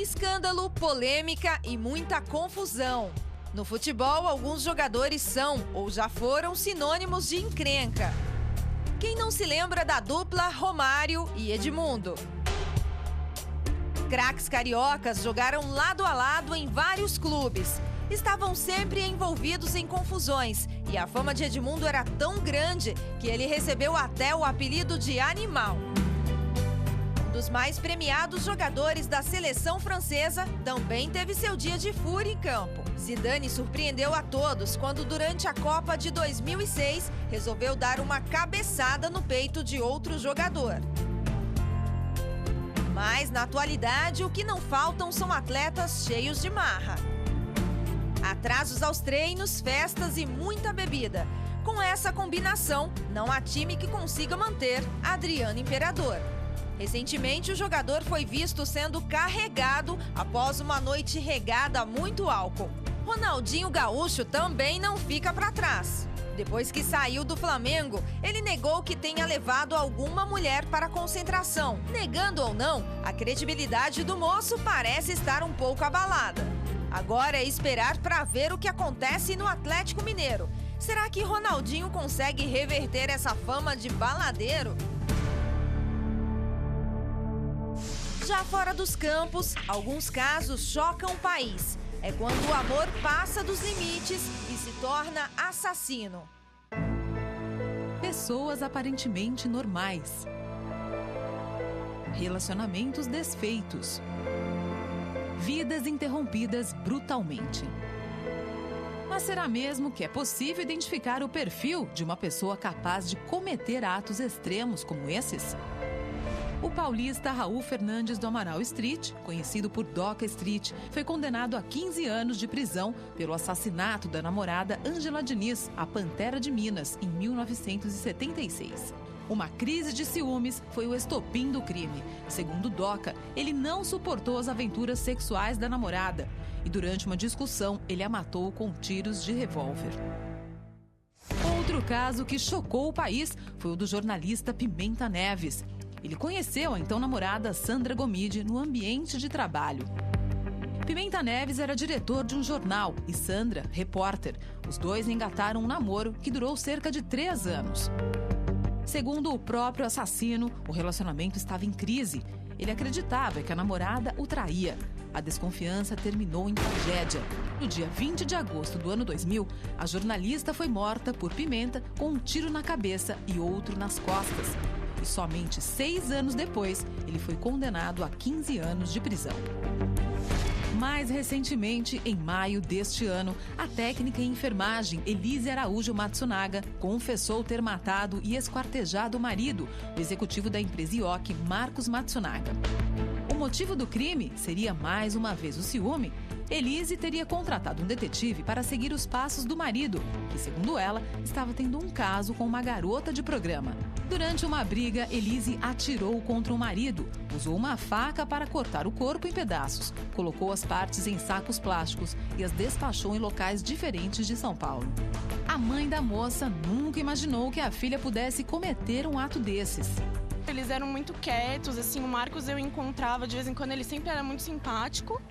Escândalo, polêmica e muita confusão. No futebol, alguns jogadores são ou já foram sinônimos de encrenca. Quem não se lembra da dupla Romário e Edmundo? Craques cariocas jogaram lado a lado em vários clubes. Estavam sempre envolvidos em confusões e a fama de Edmundo era tão grande que ele recebeu até o apelido de Animal. Um dos mais premiados jogadores da seleção francesa também teve seu dia de fúria em campo. Zidane surpreendeu a todos quando, durante a Copa de 2006, resolveu dar uma cabeçada no peito de outro jogador. Mas, na atualidade, o que não faltam são atletas cheios de marra. Atrasos aos treinos, festas e muita bebida. Com essa combinação, não há time que consiga manter Adriano Imperador. Recentemente, o jogador foi visto sendo carregado após uma noite regada a muito álcool. Ronaldinho Gaúcho também não fica para trás. Depois que saiu do Flamengo, ele negou que tenha levado alguma mulher para a concentração. Negando ou não, a credibilidade do moço parece estar um pouco abalada. Agora é esperar para ver o que acontece no Atlético Mineiro. Será que Ronaldinho consegue reverter essa fama de baladeiro? Já fora dos campos, alguns casos chocam o país. É quando o amor passa dos limites e se torna assassino. Pessoas aparentemente normais. Relacionamentos desfeitos. Vidas interrompidas brutalmente. Mas será mesmo que é possível identificar o perfil de uma pessoa capaz de cometer atos extremos como esses? O paulista Raul Fernandes do Amaral Street, conhecido por Doca Street, foi condenado a 15 anos de prisão pelo assassinato da namorada Ângela Diniz, a Pantera de Minas, em 1976. Uma crise de ciúmes foi o estopim do crime. Segundo Doca, ele não suportou as aventuras sexuais da namorada e, durante uma discussão, ele a matou com tiros de revólver. Outro caso que chocou o país foi o do jornalista Pimenta Neves. Ele conheceu a então namorada Sandra Gomide no ambiente de trabalho. Pimenta Neves era diretor de um jornal e Sandra, repórter. Os dois engataram um namoro que durou cerca de 3 anos. Segundo o próprio assassino, o relacionamento estava em crise. Ele acreditava que a namorada o traía. A desconfiança terminou em tragédia. No dia 20 de agosto do ano 2000, a jornalista foi morta por Pimenta com um tiro na cabeça e outro nas costas. E somente 6 anos depois, ele foi condenado a 15 anos de prisão. Mais recentemente, em maio deste ano, a técnica em enfermagem Elise Araújo Matsunaga confessou ter matado e esquartejado o marido, o executivo da empresa IOC, Marcos Matsunaga. O motivo do crime seria mais uma vez o ciúme. Elise teria contratado um detetive para seguir os passos do marido, que, segundo ela, estava tendo um caso com uma garota de programa. Durante uma briga, Elise atirou contra o marido, usou uma faca para cortar o corpo em pedaços, colocou as partes em sacos plásticos e as despachou em locais diferentes de São Paulo. A mãe da moça nunca imaginou que a filha pudesse cometer um ato desses. Eles eram muito quietos, assim, o Marcos eu encontrava de vez em quando, ele sempre era muito simpático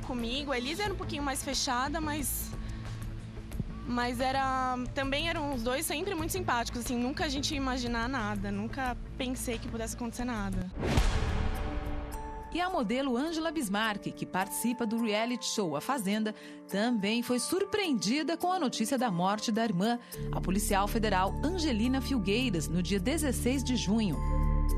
comigo. A Elise era um pouquinho mais fechada, mas também eram os dois sempre muito simpáticos, assim, nunca a gente ia imaginar nada, nunca pensei que pudesse acontecer nada. E a modelo Ângela Bismarck, que participa do reality show A Fazenda, também foi surpreendida com a notícia da morte da irmã, a policial federal Angelina Filgueiras, no dia 16 de junho.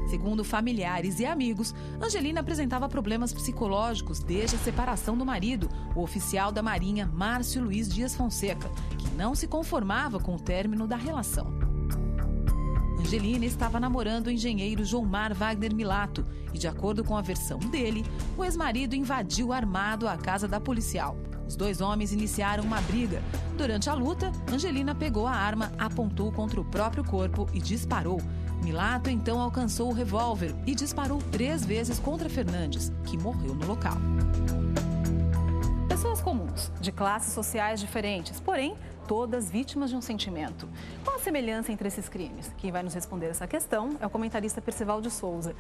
Segundo familiares e amigos, Angelina apresentava problemas psicológicos desde a separação do marido, o oficial da Marinha Márcio Luiz Dias Fonseca, que não se conformava com o término da relação. Angelina estava namorando o engenheiro Joãomar Wagner Milato e, de acordo com a versão dele, o ex-marido invadiu armado a casa da policial. Os dois homens iniciaram uma briga. Durante a luta, Angelina pegou a arma, apontou contra o próprio corpo e disparou. Milato então alcançou o revólver e disparou 3 vezes contra Fernandes, que morreu no local. Pessoas comuns, de classes sociais diferentes, porém todas vítimas de um sentimento. Qual a semelhança entre esses crimes? Quem vai nos responder essa questão é o comentarista Percival de Souza.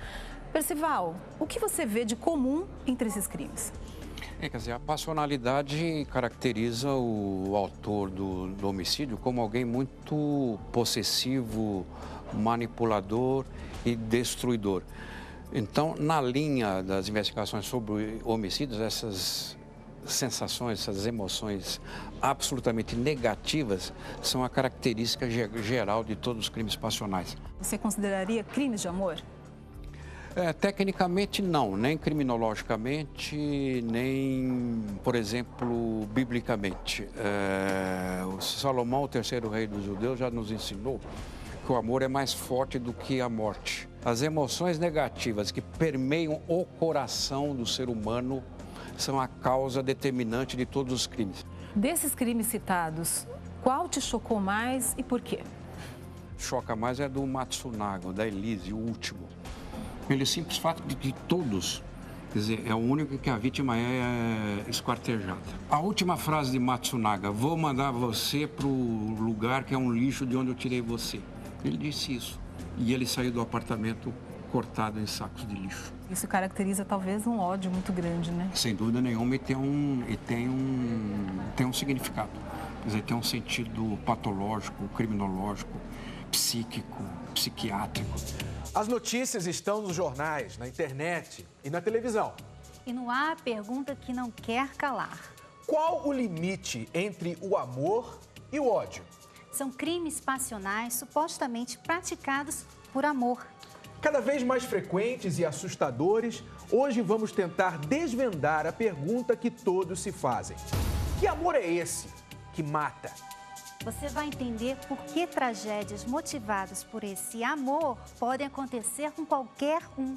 Percival, o que você vê de comum entre esses crimes? Quer dizer, a passionalidade caracteriza o autor do homicídio como alguém muito possessivo, manipulador e destruidor. Então, na linha das investigações sobre homicídios, essas sensações, essas emoções absolutamente negativas são a característica geral de todos os crimes passionais. Você consideraria crimes de amor? Tecnicamente não, nem criminologicamente, nem, por exemplo, biblicamente. O Salomão, o terceiro rei dos judeus, já nos ensinou que o amor é mais forte do que a morte. As emoções negativas que permeiam o coração do ser humano são a causa determinante de todos os crimes. Desses crimes citados, qual te chocou mais e por quê? Choca mais é do Matsunaga, da Elise, o último. Pelo simples fato de que todos, quer dizer, é o único que a vítima é esquartejada. A última frase de Matsunaga: vou mandar você para o lugar que é um lixo de onde eu tirei você. Ele disse isso. E ele saiu do apartamento cortado em sacos de lixo. Isso caracteriza talvez um ódio muito grande, né? Sem dúvida nenhuma, e tem um significado. Quer dizer, tem um sentido patológico, criminológico, psíquico, psiquiátrico. As notícias estão nos jornais, na internet e na televisão. E não há a pergunta que não quer calar. Qual o limite entre o amor e o ódio? São crimes passionais supostamente praticados por amor. Cada vez mais frequentes e assustadores, hoje vamos tentar desvendar a pergunta que todos se fazem. Que amor é esse que mata? Você vai entender por que tragédias motivadas por esse amor podem acontecer com qualquer um.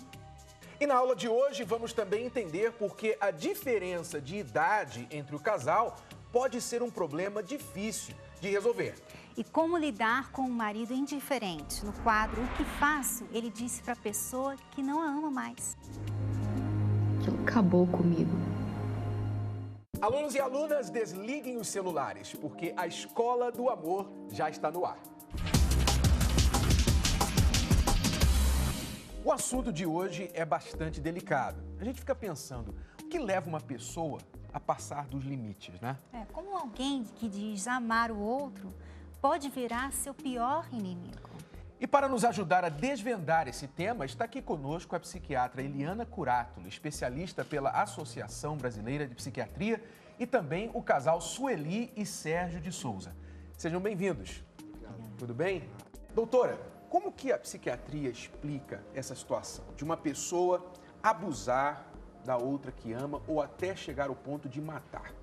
E na aula de hoje vamos também entender por que a diferença de idade entre o casal pode ser um problema difícil de resolver. E como lidar com um marido indiferente. No quadro O Que Faço, ele disse para a pessoa que não a ama mais. Aquilo acabou comigo. Alunos e alunas, desliguem os celulares, porque a Escola do Amor já está no ar. O assunto de hoje é bastante delicado. A gente fica pensando, o que leva uma pessoa a passar dos limites, né? Como alguém que diz amar o outro pode virar seu pior inimigo. E para nos ajudar a desvendar esse tema, está aqui conosco a psiquiatra Eliana Curátolo, especialista pela Associação Brasileira de Psiquiatria, e também o casal Sueli e Sérgio de Souza. Sejam bem-vindos. Tudo bem? Doutora, como que a psiquiatria explica essa situação de uma pessoa abusar da outra que ama ou até chegar ao ponto de matar?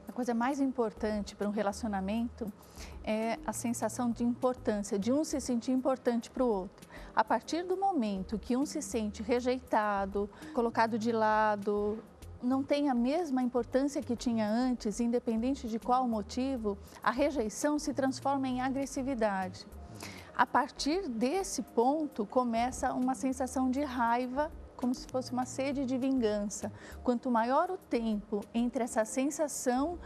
A coisa mais importante para um relacionamento é a sensação de importância, de um se sentir importante para o outro. A partir do momento que um se sente rejeitado, colocado de lado, não tem a mesma importância que tinha antes, independente de qual motivo, a rejeição se transforma em agressividade. A partir desse ponto, começa uma sensação de raiva, como se fosse uma sede de vingança. Quanto maior o tempo entre essa sensação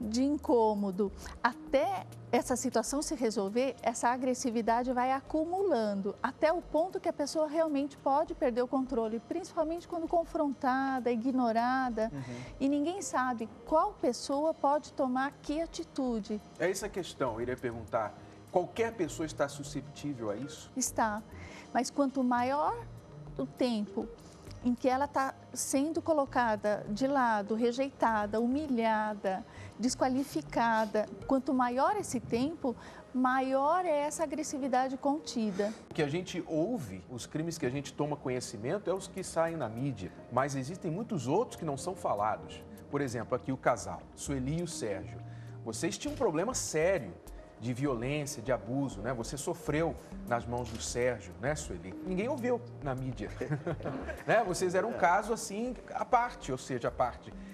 de incômodo até essa situação se resolver, essa agressividade vai acumulando até o ponto que a pessoa realmente pode perder o controle, principalmente quando confrontada, ignorada, e ninguém sabe qual pessoa pode tomar que atitude. É essa a questão, eu iria perguntar, qualquer pessoa está suscetível a isso? Está, mas quanto maior o tempo em que ela está sendo colocada de lado, rejeitada, humilhada, desqualificada, quanto maior esse tempo, maior é essa agressividade contida. O que a gente ouve, os crimes que a gente toma conhecimento, é os que saem na mídia, mas existem muitos outros que não são falados. Por exemplo, aqui o casal, Sueli e o Sérgio. Vocês tinham um problema sério de violência, de abuso, né? Você sofreu nas mãos do Sérgio, né, Sueli? Ninguém ouviu na mídia, né? Vocês eram um caso, assim, à parte, ou seja,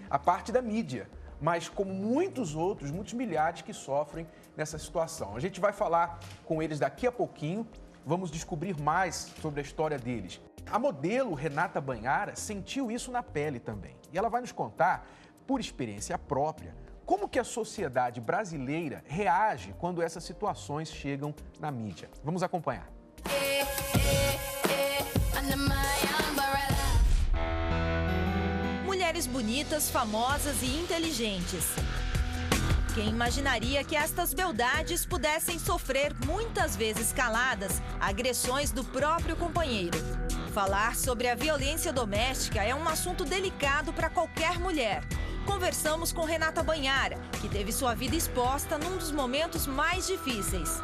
a parte da mídia. Mas como muitos outros, muitos milhares que sofrem nessa situação. A gente vai falar com eles daqui a pouquinho, vamos descobrir mais sobre a história deles. A modelo Renata Banhara sentiu isso na pele também. E ela vai nos contar, por experiência própria, como que a sociedade brasileira reage quando essas situações chegam na mídia? Vamos acompanhar. Mulheres bonitas, famosas e inteligentes. Quem imaginaria que estas beldades pudessem sofrer, muitas vezes caladas, agressões do próprio companheiro? Falar sobre a violência doméstica é um assunto delicado para qualquer mulher. Conversamos com Renata Banhara, que teve sua vida exposta num dos momentos mais difíceis.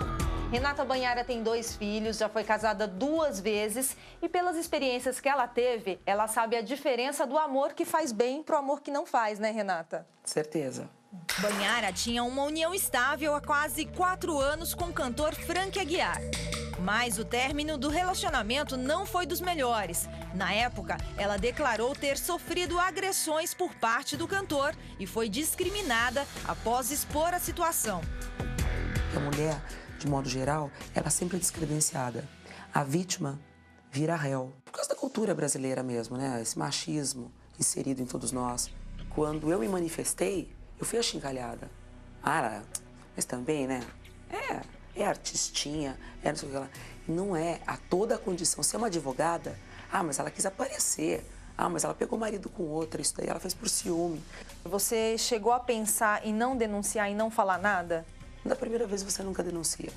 Renata Banhara tem 2 filhos, já foi casada 2 vezes e pelas experiências que ela teve, ela sabe a diferença do amor que faz bem pro amor que não faz, né, Renata? Certeza. Banhara tinha uma união estável há quase 4 anos com o cantor Frank Aguiar. Mas o término do relacionamento não foi dos melhores. Na época, ela declarou ter sofrido agressões por parte do cantor e foi discriminada após expor a situação. A mulher, de modo geral, ela sempre é descredenciada. A vítima vira réu. Por causa da cultura brasileira mesmo, né? Esse machismo inserido em todos nós. Quando eu me manifestei, eu fui achincalhada. Ah, mas também, né? É artistinha, não sei o que lá. Não é a toda a condição. Se é uma advogada, mas ela quis aparecer. Mas ela pegou o marido com outra, isso daí ela fez por ciúme. Você chegou a pensar em não denunciar e não falar nada? Da primeira vez você nunca denuncia.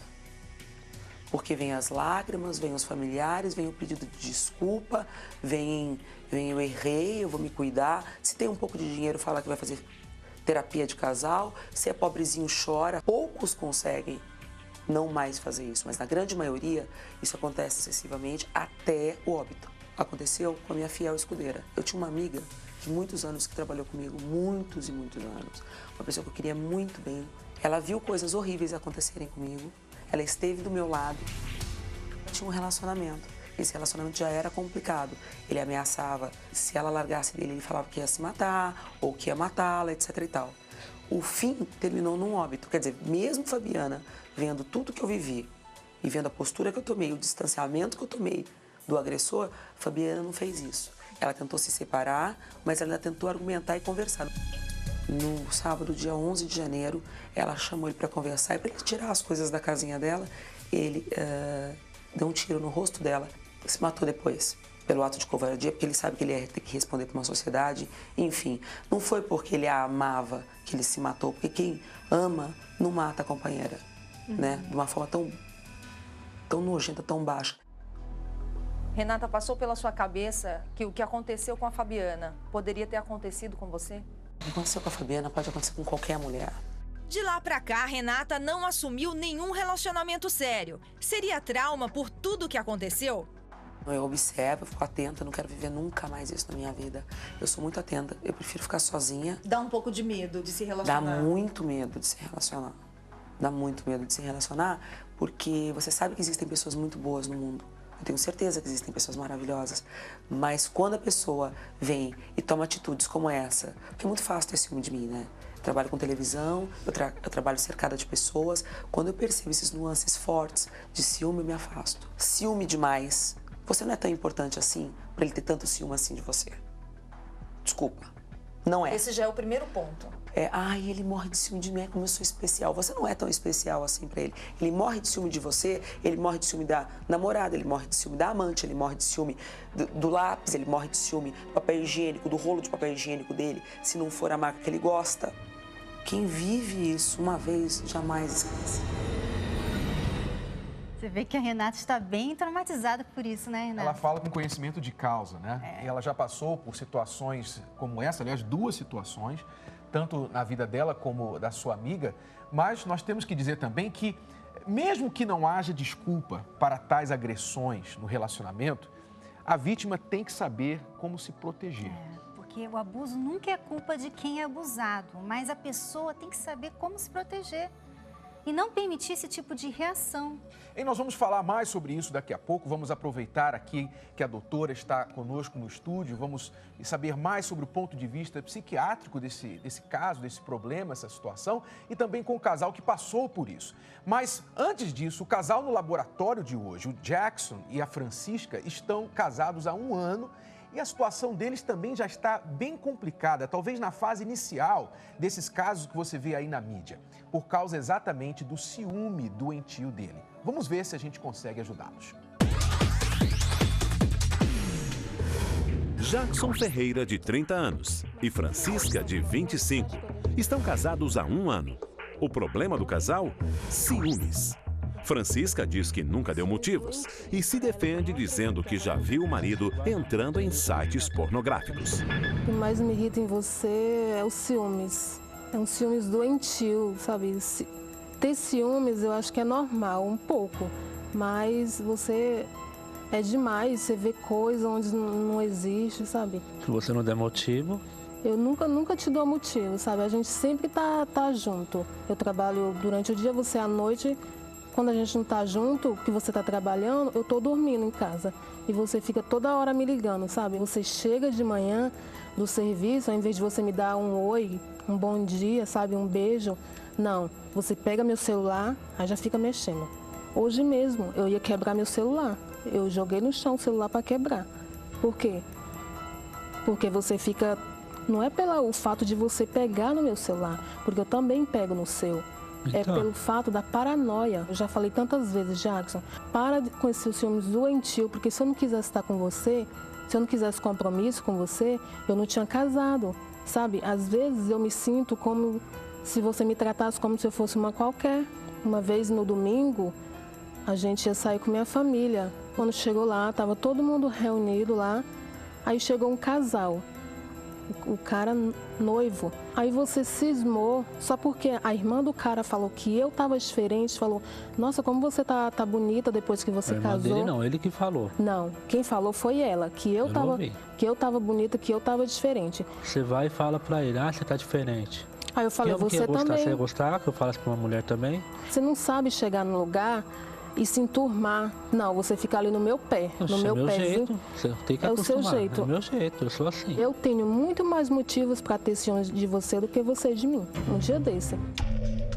Porque vem as lágrimas, vem os familiares, vem o pedido de desculpa, vem eu errei, eu vou me cuidar. Se tem um pouco de dinheiro, fala que vai fazer terapia de casal. Se é pobrezinho, chora. Poucos conseguem não mais fazer isso, mas na grande maioria isso acontece excessivamente até o óbito. Aconteceu com a minha fiel escudeira. Eu tinha uma amiga de muitos anos que trabalhou comigo, muitos e muitos anos. Uma pessoa que eu queria muito bem. Ela viu coisas horríveis acontecerem comigo. Ela esteve do meu lado. Eu tinha um relacionamento. Esse relacionamento já era complicado. Ele ameaçava, se ela largasse dele, ele falava que ia se matar, ou que ia matá-la, etc e tal. O fim terminou num óbito. Quer dizer, mesmo Fabiana, vendo tudo que eu vivi e vendo a postura que eu tomei, o distanciamento que eu tomei do agressor, Fabiana não fez isso. Ela tentou se separar, mas ela tentou argumentar e conversar. No sábado, dia 11 de janeiro, ela chamou ele para conversar e para ele tirar as coisas da casinha dela. Ele deu um tiro no rosto dela e se matou depois, pelo ato de covardia, porque ele sabe que ele ia ter que responder para uma sociedade. Enfim, não foi porque ele a amava que ele se matou, porque quem ama não mata a companheira, né? De uma forma tão nojenta, tão baixa. Renata, passou pela sua cabeça que o que aconteceu com a Fabiana poderia ter acontecido com você? O que aconteceu com a Fabiana pode acontecer com qualquer mulher. De lá pra cá, Renata não assumiu nenhum relacionamento sério. Seria trauma por tudo que aconteceu? Eu observo, eu fico atenta, eu não quero viver nunca mais isso na minha vida. Eu sou muito atenta, eu prefiro ficar sozinha. Dá um pouco de medo de se relacionar? Dá muito medo de se relacionar. Dá muito medo de se relacionar, porque você sabe que existem pessoas muito boas no mundo. Eu tenho certeza que existem pessoas maravilhosas. Mas quando a pessoa vem e toma atitudes como essa, porque é muito fácil ter ciúme de mim, né? Eu trabalho com televisão, eu trabalho cercada de pessoas. Quando eu percebo esses nuances fortes de ciúme, eu me afasto. Ciúme demais. Você não é tão importante assim para ele ter tanto ciúme assim de você. Desculpa, não é. Esse já é o primeiro ponto. Ele morre de ciúme de mim, como eu sou especial. Você não é tão especial assim pra ele. Ele morre de ciúme de você, ele morre de ciúme da namorada, ele morre de ciúme da amante, ele morre de ciúme do lápis, ele morre de ciúme do papel higiênico, do rolo de papel higiênico dele, se não for a marca que ele gosta. Quem vive isso uma vez, jamais esquece. Você vê que a Renata está bem traumatizada por isso, né, Renata? Ela fala com conhecimento de causa, né? Ela já passou por situações como essa, aliás, 2 situações, tanto na vida dela como da sua amiga, mas nós temos que dizer também que, mesmo que não haja desculpa para tais agressões no relacionamento, a vítima tem que saber como se proteger. Porque o abuso nunca é culpa de quem é abusado, mas a pessoa tem que saber como se proteger e não permitir esse tipo de reação. E nós vamos falar mais sobre isso daqui a pouco. Vamos aproveitar aqui que a doutora está conosco no estúdio. Vamos saber mais sobre o ponto de vista psiquiátrico desse caso, desse problema, essa situação, e também com o casal que passou por isso. Mas, antes disso, o casal no laboratório de hoje, o Jackson e a Francisca, estão casados há 1 ano E a situação deles também já está bem complicada, talvez na fase inicial desses casos que você vê aí na mídia, por causa exatamente do ciúme doentio dele. Vamos ver se a gente consegue ajudá-los. Jackson Ferreira, de 30 anos, e Francisca, de 25, estão casados há 1 ano. O problema do casal? Ciúmes. Francisca diz que nunca deu motivos e se defende dizendo que já viu o marido entrando em sites pornográficos. O que mais me irrita em você é os ciúmes. É um ciúmes doentio, sabe? Ter ciúmes eu acho que é normal, um pouco, mas você... É demais, você vê coisa onde não existe, sabe? Se você não der motivo... Eu nunca te dou motivo, sabe? A gente sempre tá junto. Eu trabalho durante o dia, você à noite. Quando a gente não tá junto, que você tá trabalhando, eu tô dormindo em casa. E você fica toda hora me ligando, sabe? Você chega de manhã do serviço, ao invés de você me dar um oi, um bom dia, sabe? Um beijo. Não, você pega meu celular, aí já fica mexendo. Hoje mesmo, eu ia quebrar meu celular. Eu joguei no chão o celular para quebrar. Por quê? Porque você fica... Não é pelo fato de você pegar no meu celular, porque eu também pego no seu. Então... É pelo fato da paranoia. Eu já falei tantas vezes, Jackson, para com esses ciúmes doentio, porque se eu não quisesse estar com você, se eu não quisesse compromisso com você, eu não tinha casado, sabe? Às vezes eu me sinto como se você me tratasse como se eu fosse uma qualquer. Uma vez no domingo, a gente ia sair com minha família. Quando chegou lá, estava todo mundo reunido lá, aí chegou um casal, o cara noivo. Aí você cismou, só porque a irmã do cara falou que eu estava diferente, falou, nossa, como você tá bonita depois que você casou. Dele não, ele que falou. Não, quem falou foi ela, que eu tava bonita, que eu tava diferente. Você vai e fala pra ele, você tá diferente. Aí eu falei, você também. Você ia gostar que eu falasse pra uma mulher também? Você não sabe chegar no lugar e se enturmar. Não, você fica ali no meu pé, no meu pezinho. Jeito. Você tem que acostumar. É o seu jeito. É o meu jeito, eu sou assim. Eu tenho muito mais motivos para ter ciúmes de você do que você de mim, um dia desse.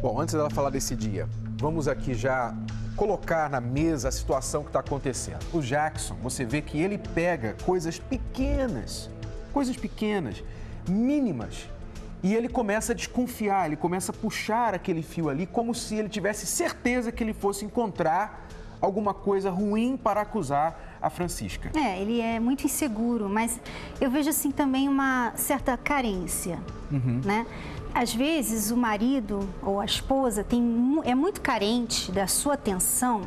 Bom, antes dela falar desse dia, vamos aqui já colocar na mesa a situação que está acontecendo. O Jackson, você vê que ele pega coisas pequenas, mínimas, e ele começa a desconfiar, ele começa a puxar aquele fio ali como se ele tivesse certeza que ele fosse encontrar alguma coisa ruim para acusar a Francisca. Ele é muito inseguro, mas eu vejo assim também uma certa carência, né? Às vezes o marido ou a esposa é muito carente da sua atenção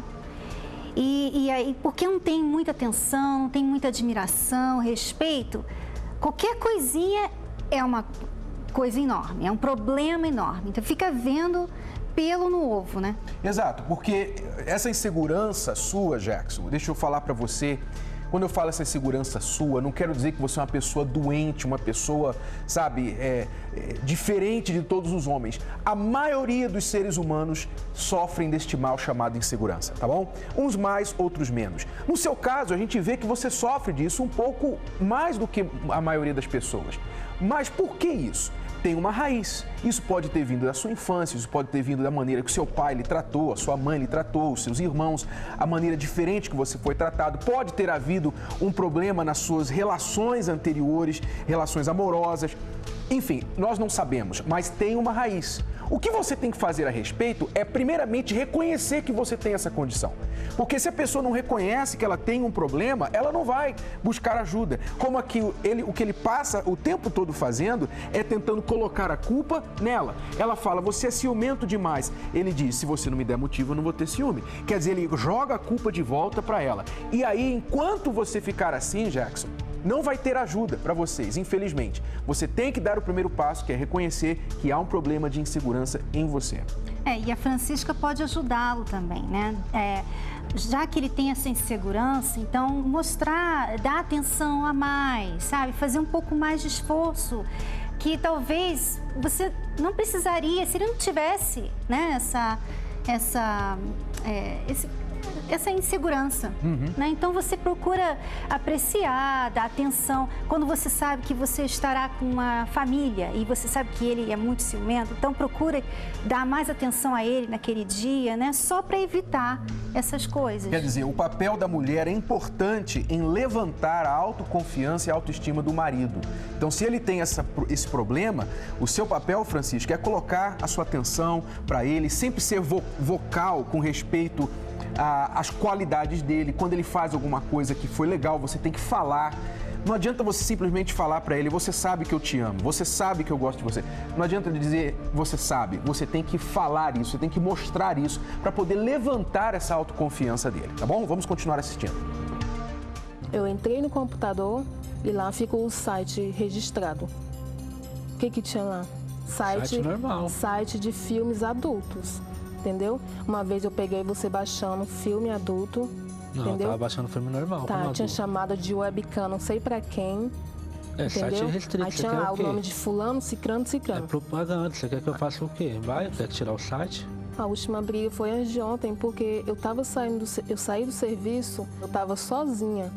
e aí, porque não tem muita atenção, não tem muita admiração, respeito, qualquer coisinha é uma coisa enorme, é um problema enorme. Então fica vendo pelo no ovo, né? Exato, porque essa insegurança sua, Jackson, deixa eu falar pra você, quando eu falo essa insegurança sua, não quero dizer que você é uma pessoa doente, uma pessoa, sabe, diferente de todos os homens. A maioria dos seres humanos sofrem deste mal chamado insegurança, tá bom? Uns mais, outros menos. No seu caso, a gente vê que você sofre disso um pouco mais do que a maioria das pessoas. Mas por que isso? Tem uma raiz. Isso pode ter vindo da sua infância, isso pode ter vindo da maneira que seu pai lhe tratou, a sua mãe lhe tratou, os seus irmãos, a maneira diferente que você foi tratado. Pode ter havido um problema nas suas relações anteriores, relações amorosas. Enfim, nós não sabemos, mas tem uma raiz. O que você tem que fazer a respeito é, primeiramente, reconhecer que você tem essa condição. Porque se a pessoa não reconhece que ela tem um problema, ela não vai buscar ajuda. Como aqui o que ele passa o tempo todo fazendo é tentando colocar a culpa nela. Ela fala, você é ciumento demais. Ele diz, se você não me der motivo, eu não vou ter ciúme. Quer dizer, ele joga a culpa de volta para ela. E aí, enquanto você ficar assim, Jackson, não vai ter ajuda para vocês, infelizmente. Você tem que dar o primeiro passo, que é reconhecer que há um problema de insegurança em você. E a Francisca pode ajudá-lo também, né? Já que ele tem essa insegurança, então mostrar, dar atenção a mais, sabe? Fazer um pouco mais de esforço, que talvez você não precisaria, se ele não tivesse, né, essa insegurança, né? Então você procura apreciar, dar atenção. Quando você sabe que você estará com uma família e você sabe que ele é muito ciumento, então procura dar mais atenção a ele naquele dia, né? Só para evitar essas coisas. Quer dizer, o papel da mulher é importante em levantar a autoconfiança e a autoestima do marido. Então, se ele tem esse problema, o seu papel, Francisca, é colocar a sua atenção para ele, sempre ser vocal com respeito às qualidades dele. Quando ele faz alguma coisa que foi legal, você tem que falar. Não adianta você simplesmente falar para ele, você sabe que eu te amo, você sabe que eu gosto de você. Não adianta dizer, você sabe, você tem que falar isso, você tem que mostrar isso para poder levantar essa autoconfiança dele, tá bom? Vamos continuar assistindo. Eu entrei no computador e lá ficou o site registrado. O que tinha lá? Site normal. Site de filmes adultos, entendeu? Uma vez eu peguei você baixando filme adulto. Não, entendeu? Eu tava baixando filme normal. Tá, tinha chamada de webcam, não sei pra quem. É, entendeu? site restrito. Aí tinha lá o nome de fulano, cicrano. É propaganda, você quer que eu faça o quê? Quer tirar o site? A última briga foi antes de ontem, porque eu saí do serviço, eu tava sozinha.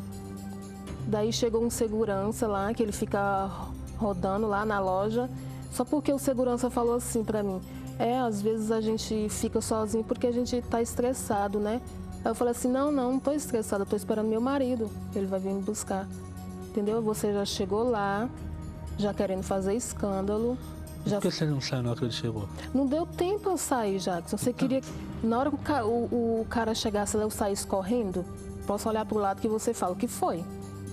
Daí chegou um segurança lá, que ele fica rodando lá na loja, só porque o segurança falou assim pra mim, às vezes a gente fica sozinho porque a gente tá estressado, né? Aí eu falei assim, não tô estressada, eu tô esperando meu marido, ele vai vir me buscar, entendeu? Você já chegou lá, já querendo fazer escândalo. Por que você não saiu na hora que ele chegou? Não deu tempo eu sair, Jackson. Você queria que na hora que o cara chegasse lá, eu saísse correndo? Posso olhar pro lado que você fala, o que foi?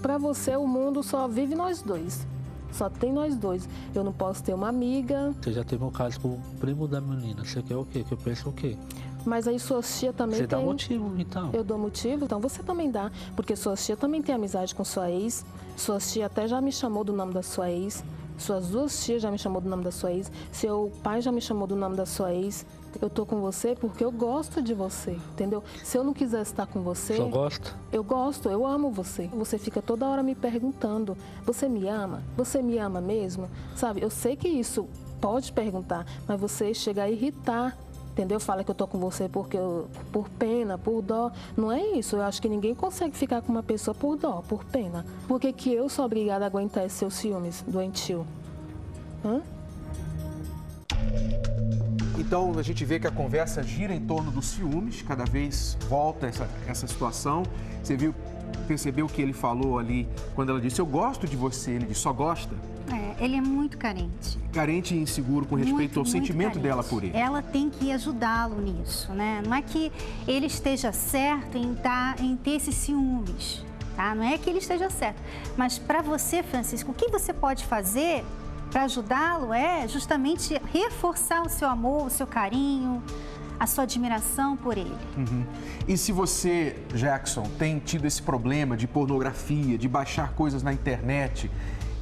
Pra você, o mundo só vive nós dois. Só tem nós dois. Eu não posso ter uma amiga. Você já teve um caso com o primo da menina. Você quer o quê? Que eu penso o quê? Mas aí sua tia também tem... Você dá motivo, então. Eu dou motivo? Então você também dá. Porque sua tia também tem amizade com sua ex. Sua tia até já me chamou do nome da sua ex. Suas duas tias já me chamou do nome da sua ex. Seu pai já me chamou do nome da sua ex. Eu tô com você porque eu gosto de você, entendeu? Se eu não quisesse estar com você... Só gosta? Eu gosto, eu amo você. Você fica toda hora me perguntando, você me ama? Você me ama mesmo? Sabe, eu sei que isso pode perguntar, mas você chega a irritar, entendeu? Fala que eu tô com você porque por pena, por dó. Não é isso, eu acho que ninguém consegue ficar com uma pessoa por dó, por pena. Por que eu sou obrigada a aguentar esses seus ciúmes doentio? Então, a gente vê que a conversa gira em torno dos ciúmes, cada vez volta essa situação. Você percebeu o que ele falou ali, quando ela disse, eu gosto de você, ele disse, só gosta? Ele é muito carente. Carente e inseguro com respeito ao sentimento dela por ele. Ela tem que ajudá-lo nisso, né? Não é que ele esteja certo em ter esses ciúmes, tá? Não é que ele esteja certo. Mas para você, Francisco, o que você pode fazer para ajudá-lo é justamente reforçar o seu amor, o seu carinho, a sua admiração por ele. E se você, Jackson, tem tido esse problema de pornografia, de baixar coisas na internet,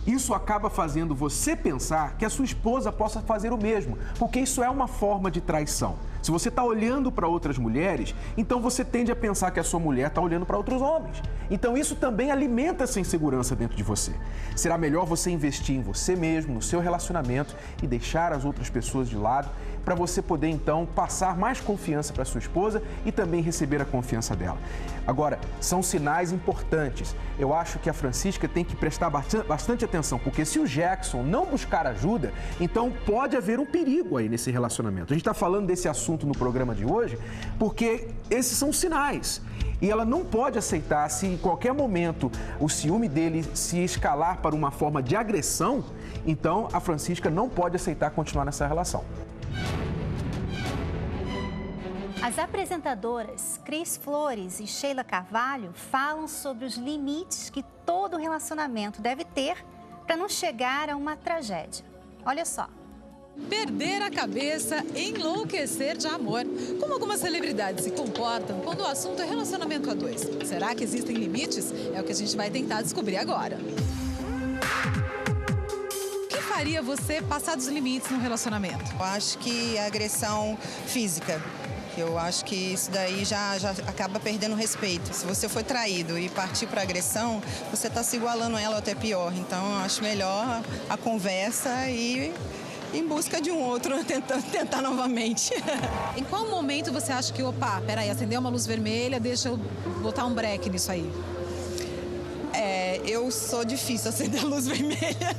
isso acaba fazendo você pensar que a sua esposa possa fazer o mesmo, porque isso é uma forma de traição. Se você está olhando para outras mulheres, então você tende a pensar que a sua mulher está olhando para outros homens. Então isso também alimenta essa insegurança dentro de você. Será melhor você investir em você mesmo, no seu relacionamento e deixar as outras pessoas de lado para você poder então passar mais confiança para sua esposa e também receber a confiança dela. Agora, são sinais importantes. Eu acho que a Francisca tem que prestar bastante atenção, porque se o Jackson não buscar ajuda, então pode haver um perigo aí nesse relacionamento. A gente está falando desse assunto no programa de hoje porque esses são sinais. E ela não pode aceitar, se em qualquer momento o ciúme dele se escalar para uma forma de agressão, então a Francisca não pode aceitar continuar nessa relação. As apresentadoras Cris Flores e Sheila Carvalho falam sobre os limites que todo relacionamento deve ter para não chegar a uma tragédia. Olha só. Perder a cabeça, enlouquecer de amor. Como algumas celebridades se comportam quando o assunto é relacionamento a dois? Será que existem limites? É o que a gente vai tentar descobrir agora. O que faria você passar dos limites num relacionamento? Eu acho que a agressão física. Eu acho que isso daí já acaba perdendo respeito. Se você foi traído e partir para agressão, você está se igualando a ela ou até pior. Então, eu acho melhor a conversa e em busca de um outro, tentar novamente. Em qual momento você acha que, opa, peraí, acendeu uma luz vermelha, deixa eu botar um break nisso aí? Eu sou difícil acender a luz vermelha.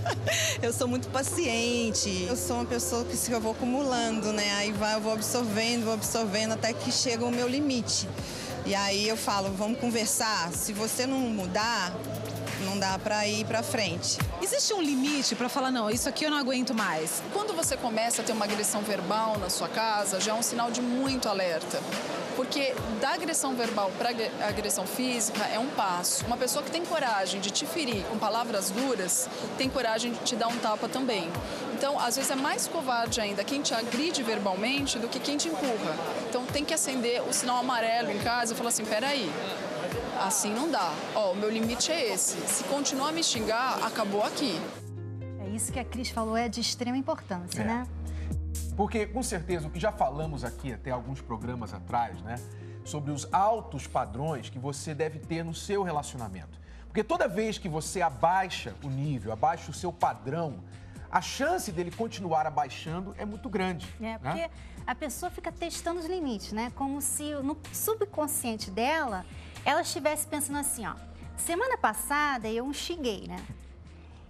Eu sou muito paciente. Eu sou uma pessoa que eu vou acumulando, né? Aí eu vou absorvendo até que chega o meu limite. E aí eu falo, vamos conversar. Se você não mudar, não dá para ir para frente. Existe um limite para falar, não, isso aqui eu não aguento mais? Quando você começa a ter uma agressão verbal na sua casa, já é um sinal de muito alerta. Porque da agressão verbal para a agressão física é um passo. Uma pessoa que tem coragem de te ferir com palavras duras, tem coragem de te dar um tapa também. Então, às vezes é mais covarde ainda quem te agride verbalmente do que quem te empurra. Então, tem que acender o sinal amarelo em casa e falar assim, peraí, assim não dá. Ó, o meu limite é esse. Se continuar a me xingar, acabou aqui. É isso que a Cris falou, é de extrema importância, né? Porque, com certeza, o que já falamos aqui até alguns programas atrás, né? Sobre os altos padrões que você deve ter no seu relacionamento. Porque toda vez que você abaixa o nível, abaixa o seu padrão, a chance dele continuar abaixando é muito grande. Porque a pessoa fica testando os limites, né? Como se no subconsciente dela, ela estivesse pensando assim, ó, semana passada eu o xinguei, né?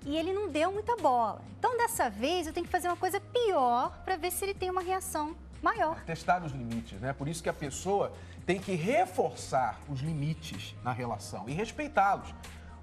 E ele não deu muita bola. Então, dessa vez, eu tenho que fazer uma coisa pior para ver se ele tem uma reação maior. Testar os limites, né? Por isso que a pessoa tem que reforçar os limites na relação e respeitá-los.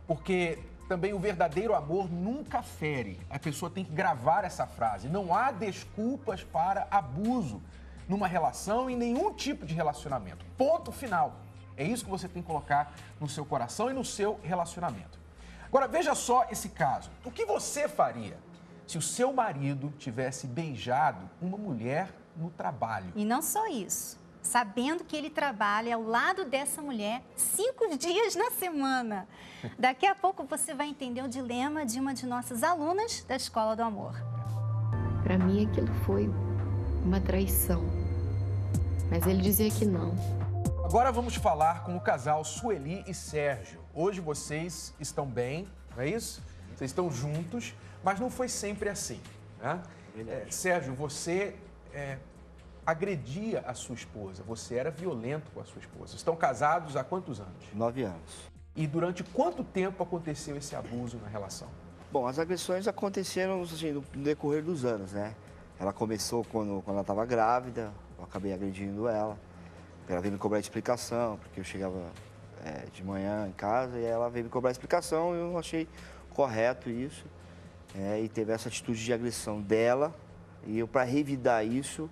Porque também o verdadeiro amor nunca fere. A pessoa tem que gravar essa frase. Não há desculpas para abuso numa relação, em nenhum tipo de relacionamento. Ponto final. É isso que você tem que colocar no seu coração e no seu relacionamento. Agora, veja só esse caso. O que você faria se o seu marido tivesse beijado uma mulher no trabalho? E não só isso. Sabendo que ele trabalha ao lado dessa mulher 5 dias na semana. Daqui a pouco você vai entender o dilema de uma de nossas alunas da Escola do Amor. Para mim, aquilo foi uma traição. Mas ele dizia que não. Agora vamos falar com o casal Sueli e Sérgio. Hoje vocês estão bem, não é isso? Vocês estão juntos, mas não foi sempre assim, né? Sérgio, você agredia a sua esposa, você era violento com a sua esposa. Estão casados há quantos anos? 9 anos. E durante quanto tempo aconteceu esse abuso na relação? Bom, as agressões aconteceram assim, no decorrer dos anos, né? Ela começou quando ela estava grávida, eu acabei agredindo ela. Ela veio me cobrar explicação, porque eu chegava de manhã em casa e ela veio me cobrar explicação e eu não achei correto isso. E teve essa atitude de agressão dela e eu, para revidar isso,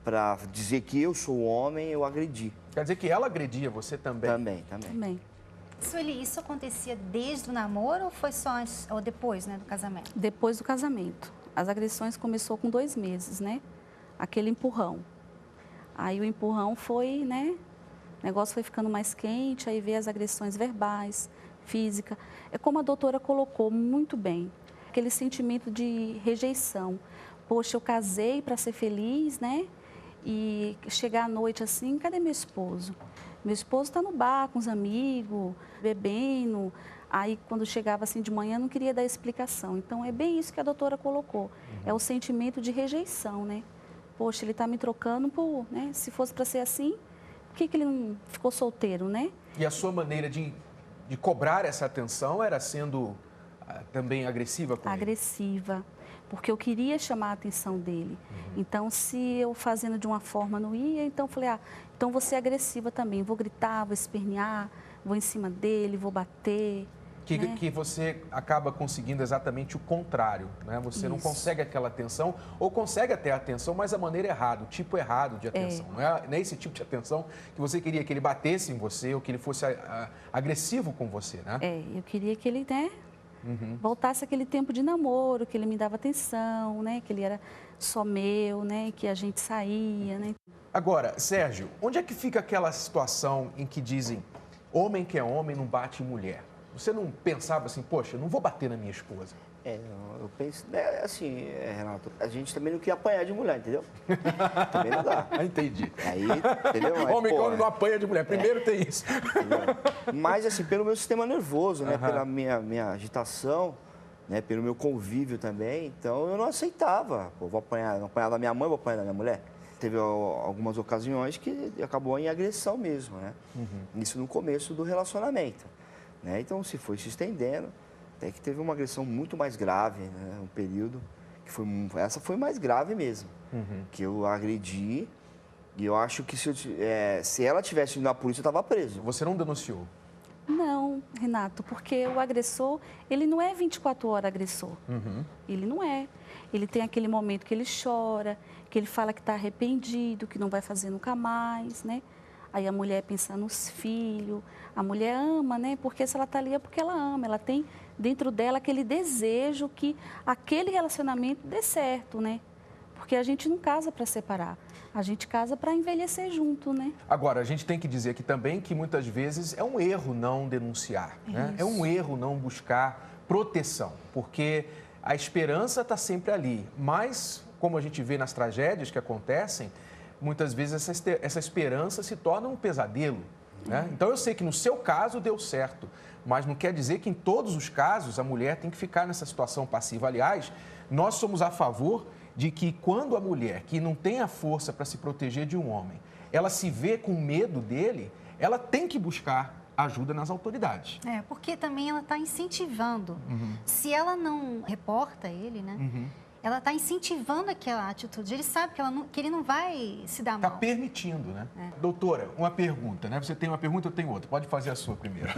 para dizer que eu sou homem, eu agredi. Quer dizer que ela agredia você também? Também. Sueli, isso acontecia desde o namoro ou foi só antes, ou depois, né, do casamento? Depois do casamento. As agressões começou com 2 meses, né? Aquele empurrão. Aí o empurrão foi, né? O negócio foi ficando mais quente, aí veio as agressões verbais, física. É como a doutora colocou muito bem, aquele sentimento de rejeição. Poxa, eu casei para ser feliz, né? E chegar à noite assim, cadê meu esposo? Meu esposo está no bar com os amigos, bebendo. Aí, quando chegava assim de manhã, não queria dar explicação. Então, é bem isso que a doutora colocou. É o sentimento de rejeição, né? Poxa, ele está me trocando por, né? Se fosse para ser assim, por que ele não ficou solteiro, né? E a sua maneira de cobrar essa atenção era sendo também agressiva com ele? Agressiva, porque eu queria chamar a atenção dele. Então, se eu fazendo de uma forma não ia, então eu falei, então vou ser agressiva também. Vou gritar, vou espernear, vou em cima dele, vou bater. Que você acaba conseguindo exatamente o contrário, né? Você não consegue aquela atenção, ou consegue até a atenção, mas a maneira errada, o tipo errado de atenção. Não é esse tipo de atenção que você queria que ele batesse em você, ou que ele fosse agressivo com você, né? Eu queria que ele, né, voltasse aquele tempo de namoro, que ele me dava atenção, né, que ele era só meu, né, que a gente saía, né. Agora, Sérgio, onde é que fica aquela situação em que dizem homem que é homem não bate em mulher? Você não pensava assim, poxa, eu não vou bater na minha esposa? Eu penso, assim, Renato, a gente também não quer apanhar de mulher, entendeu? Também não dá. Entendi. Aí, entendeu? Homem que homem não apanha de mulher, primeiro tem isso. Entendeu? Mas, assim, pelo meu sistema nervoso, né, pela minha agitação, né, pelo meu convívio também, então eu não aceitava. Pô, vou apanhar da minha mãe, vou apanhar da minha mulher. Teve algumas ocasiões que acabou em agressão mesmo, né? Isso no começo do relacionamento, né? Então se foi se estendendo, até que teve uma agressão muito mais grave, né? Um período que essa foi mais grave mesmo, que eu agredi. E eu acho que se ela tivesse ido na polícia, eu estava preso. Você não denunciou? Não, Renato, porque o agressor, ele não é 24 horas agressor. Ele não é. Ele tem aquele momento que ele chora, que ele fala que está arrependido, que não vai fazer nunca mais, né? Aí a mulher pensa nos filhos, a mulher ama, né? Porque se ela está ali é porque ela ama, ela tem dentro dela aquele desejo que aquele relacionamento dê certo, né? Porque a gente não casa para separar, a gente casa para envelhecer junto, né? Agora, a gente tem que dizer aqui também que muitas vezes é um erro não denunciar, né? É um erro não buscar proteção, porque a esperança está sempre ali, mas, como a gente vê nas tragédias que acontecem, muitas vezes essa esperança se torna um pesadelo, né? Então, eu sei que no seu caso deu certo, mas não quer dizer que em todos os casos a mulher tem que ficar nessa situação passiva. Aliás, nós somos a favor de que quando a mulher, que não tem a força para se proteger de um homem, ela se vê com medo dele, ela tem que buscar ajuda nas autoridades. Porque também ela está incentivando. Se ela não reporta ele, né? Ela está incentivando aquela atitude. Ele sabe que ele não vai se dar mal. Está permitindo, né? Doutora, uma pergunta, né? Você tem uma pergunta, eu tenho outra. Pode fazer a sua primeiro.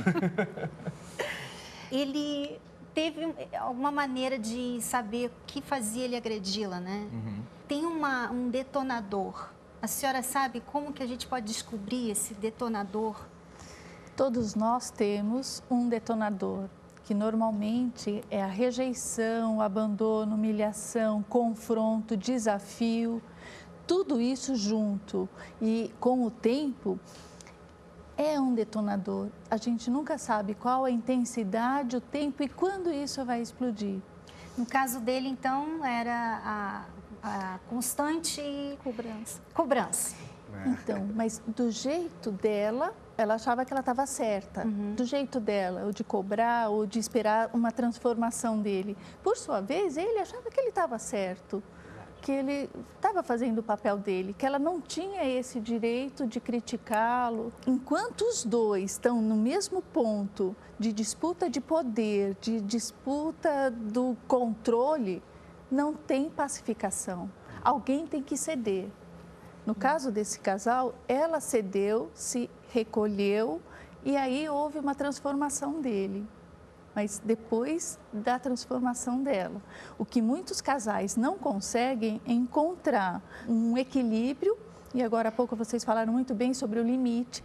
Ele teve alguma maneira de saber o que fazia ele agredi-la, né? Tem um detonador. A senhora sabe como que a gente pode descobrir esse detonador? Todos nós temos um detonador, que normalmente é a rejeição, o abandono, humilhação, confronto, desafio, tudo isso junto. E com o tempo, é um detonador. A gente nunca sabe qual a intensidade, o tempo e quando isso vai explodir. No caso dele, então, era a constante cobrança. Então, mas do jeito dela, ela achava que ela estava certa. Do jeito dela, ou de cobrar, ou de esperar uma transformação dele. Por sua vez, ele achava que ele estava certo, que ele estava fazendo o papel dele, que ela não tinha esse direito de criticá-lo. Enquanto os dois estão no mesmo ponto de disputa de poder, de disputa do controle, não tem pacificação. Alguém tem que ceder. No caso desse casal, ela cedeu, se recolheu e aí houve uma transformação dele. Mas depois da transformação dela. O que muitos casais não conseguem é encontrar um equilíbrio, e agora há pouco vocês falaram muito bem sobre o limite.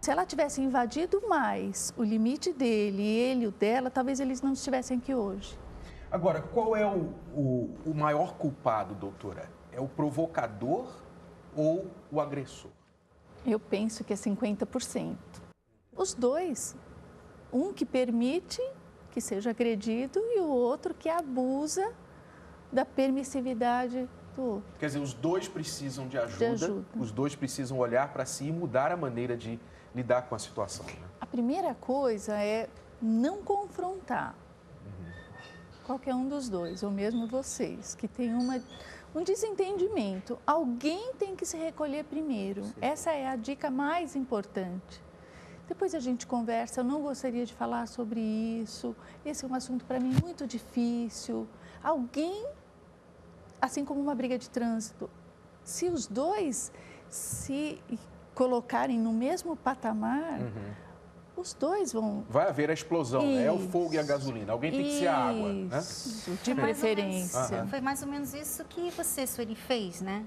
Se ela tivesse invadido mais o limite dele e ele o dela, talvez eles não estivessem aqui hoje. Agora, qual é o maior culpado, doutora? É o provocador ou o agressor? Eu penso que é 50%. Os dois. Um que permite que seja agredido e o outro que abusa da permissividade do outro. Quer dizer, os dois precisam de ajuda. Os dois precisam olhar para si e mudar a maneira de lidar com a situação. Né? A primeira coisa é não confrontar qualquer um dos dois, ou mesmo vocês, que tem um desentendimento. Alguém tem que se recolher primeiro. Essa é a dica mais importante. Depois a gente conversa, eu não gostaria de falar sobre isso, esse é um assunto para mim muito difícil. Alguém, assim como uma briga de trânsito, se os dois se colocarem no mesmo patamar, os dois vão... Vai haver a explosão, né? É o fogo e a gasolina, alguém tem que ser a água, né? De preferência. Foi mais ou menos isso que você, Sueli, fez, né?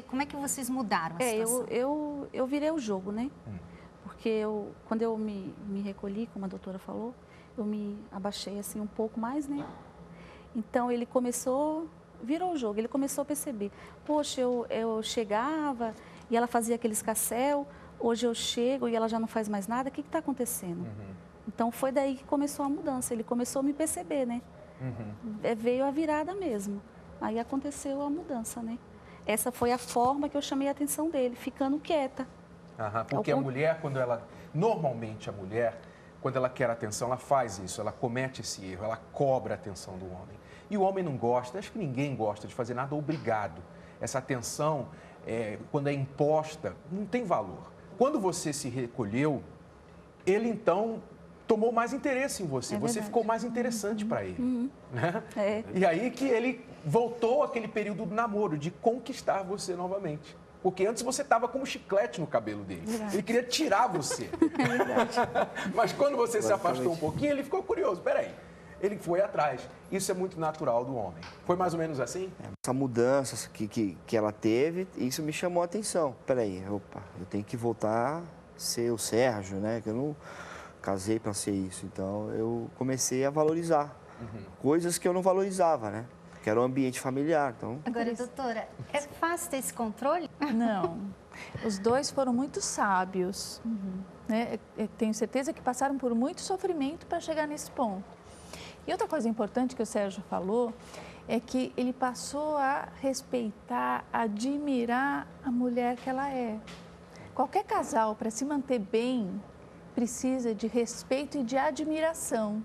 Como é que vocês mudaram a situação? Eu virei o jogo, né? Porque quando eu me recolhi, como a doutora falou, eu me abaixei assim um pouco mais, né? Então ele virou o jogo, ele começou a perceber. Poxa, eu chegava e ela fazia aquele escarcéu, hoje eu chego e ela já não faz mais nada, o que está acontecendo? Então foi daí que começou a mudança, ele começou a me perceber, né? Veio a virada mesmo, aí aconteceu a mudança, né? Essa foi a forma que eu chamei a atenção dele, ficando quieta. Porque a mulher, normalmente a mulher, quando ela quer atenção, ela faz isso, ela comete esse erro, ela cobra a atenção do homem. E o homem não gosta, acho que ninguém gosta de fazer nada obrigado. Essa atenção, quando é imposta, não tem valor. Quando você se recolheu, ele então tomou mais interesse em você, você ficou mais interessante para ele. Né? E aí que ele voltou àquele período do namoro, de conquistar você novamente. Porque antes você estava como chiclete no cabelo dele. Ele queria tirar você. Mas quando você se afastou um pouquinho, ele ficou curioso. Peraí, ele foi atrás. Isso é muito natural do homem. Foi mais ou menos assim? Essa mudança que ela teve, isso me chamou a atenção. Peraí, eu tenho que voltar a ser o Sérgio, né? Que eu não casei para ser isso. Então, eu comecei a valorizar coisas que eu não valorizava, né? Que era o ambiente familiar. Então... Agora, doutora, é fácil ter esse controle? Não. Os dois foram muito sábios. Né? Eu tenho certeza que passaram por muito sofrimento para chegar nesse ponto. E outra coisa importante que o Sérgio falou é que ele passou a respeitar, admirar a mulher que ela é. Qualquer casal, para se manter bem, precisa de respeito e de admiração.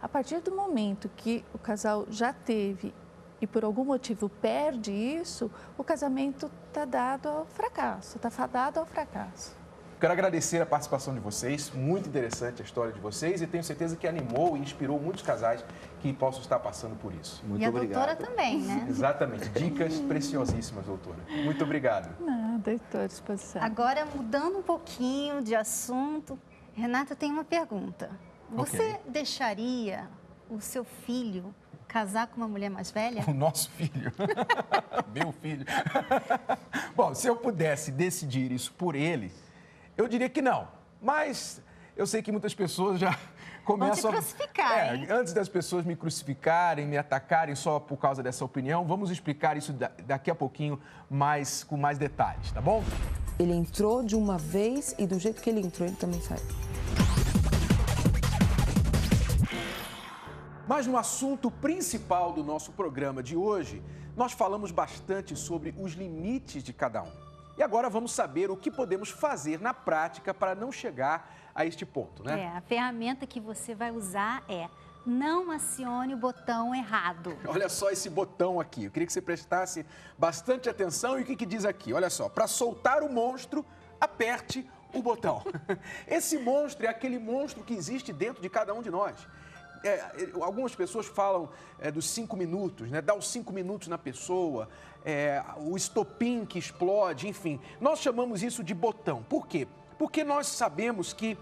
A partir do momento que o casal já teve e por algum motivo perde isso, o casamento está dado ao fracasso, está fadado ao fracasso. Quero agradecer a participação de vocês, muito interessante a história de vocês e tenho certeza que animou e inspirou muitos casais que possam estar passando por isso. Muito obrigado. E a doutora também, né? Exatamente, dicas preciosíssimas, doutora. Muito obrigado. Nada, estou à disposição. Agora, mudando um pouquinho de assunto, Renata tem uma pergunta. Você deixaria o seu filho casar com uma mulher mais velha? O nosso filho? Meu filho? Bom, se eu pudesse decidir isso por ele, eu diria que não. Mas eu sei que muitas pessoas já começam... Vão te crucificar, hein? Antes das pessoas me crucificarem, me atacarem só por causa dessa opinião, vamos explicar isso daqui a pouquinho com mais detalhes, tá bom? Ele entrou de uma vez e do jeito que ele entrou, ele também sai. Mas no assunto principal do nosso programa de hoje, nós falamos bastante sobre os limites de cada um. E agora vamos saber o que podemos fazer na prática para não chegar a este ponto, né? A ferramenta que você vai usar é não acione o botão errado. Olha só esse botão aqui, eu queria que você prestasse bastante atenção e o que diz aqui? Olha só, para soltar o monstro, aperte o botão. Esse monstro é aquele monstro que existe dentro de cada um de nós. Algumas pessoas falam dos 5 minutos, né? Dá os 5 minutos na pessoa, o estopim que explode, enfim. Nós chamamos isso de botão. Por quê? Porque nós sabemos que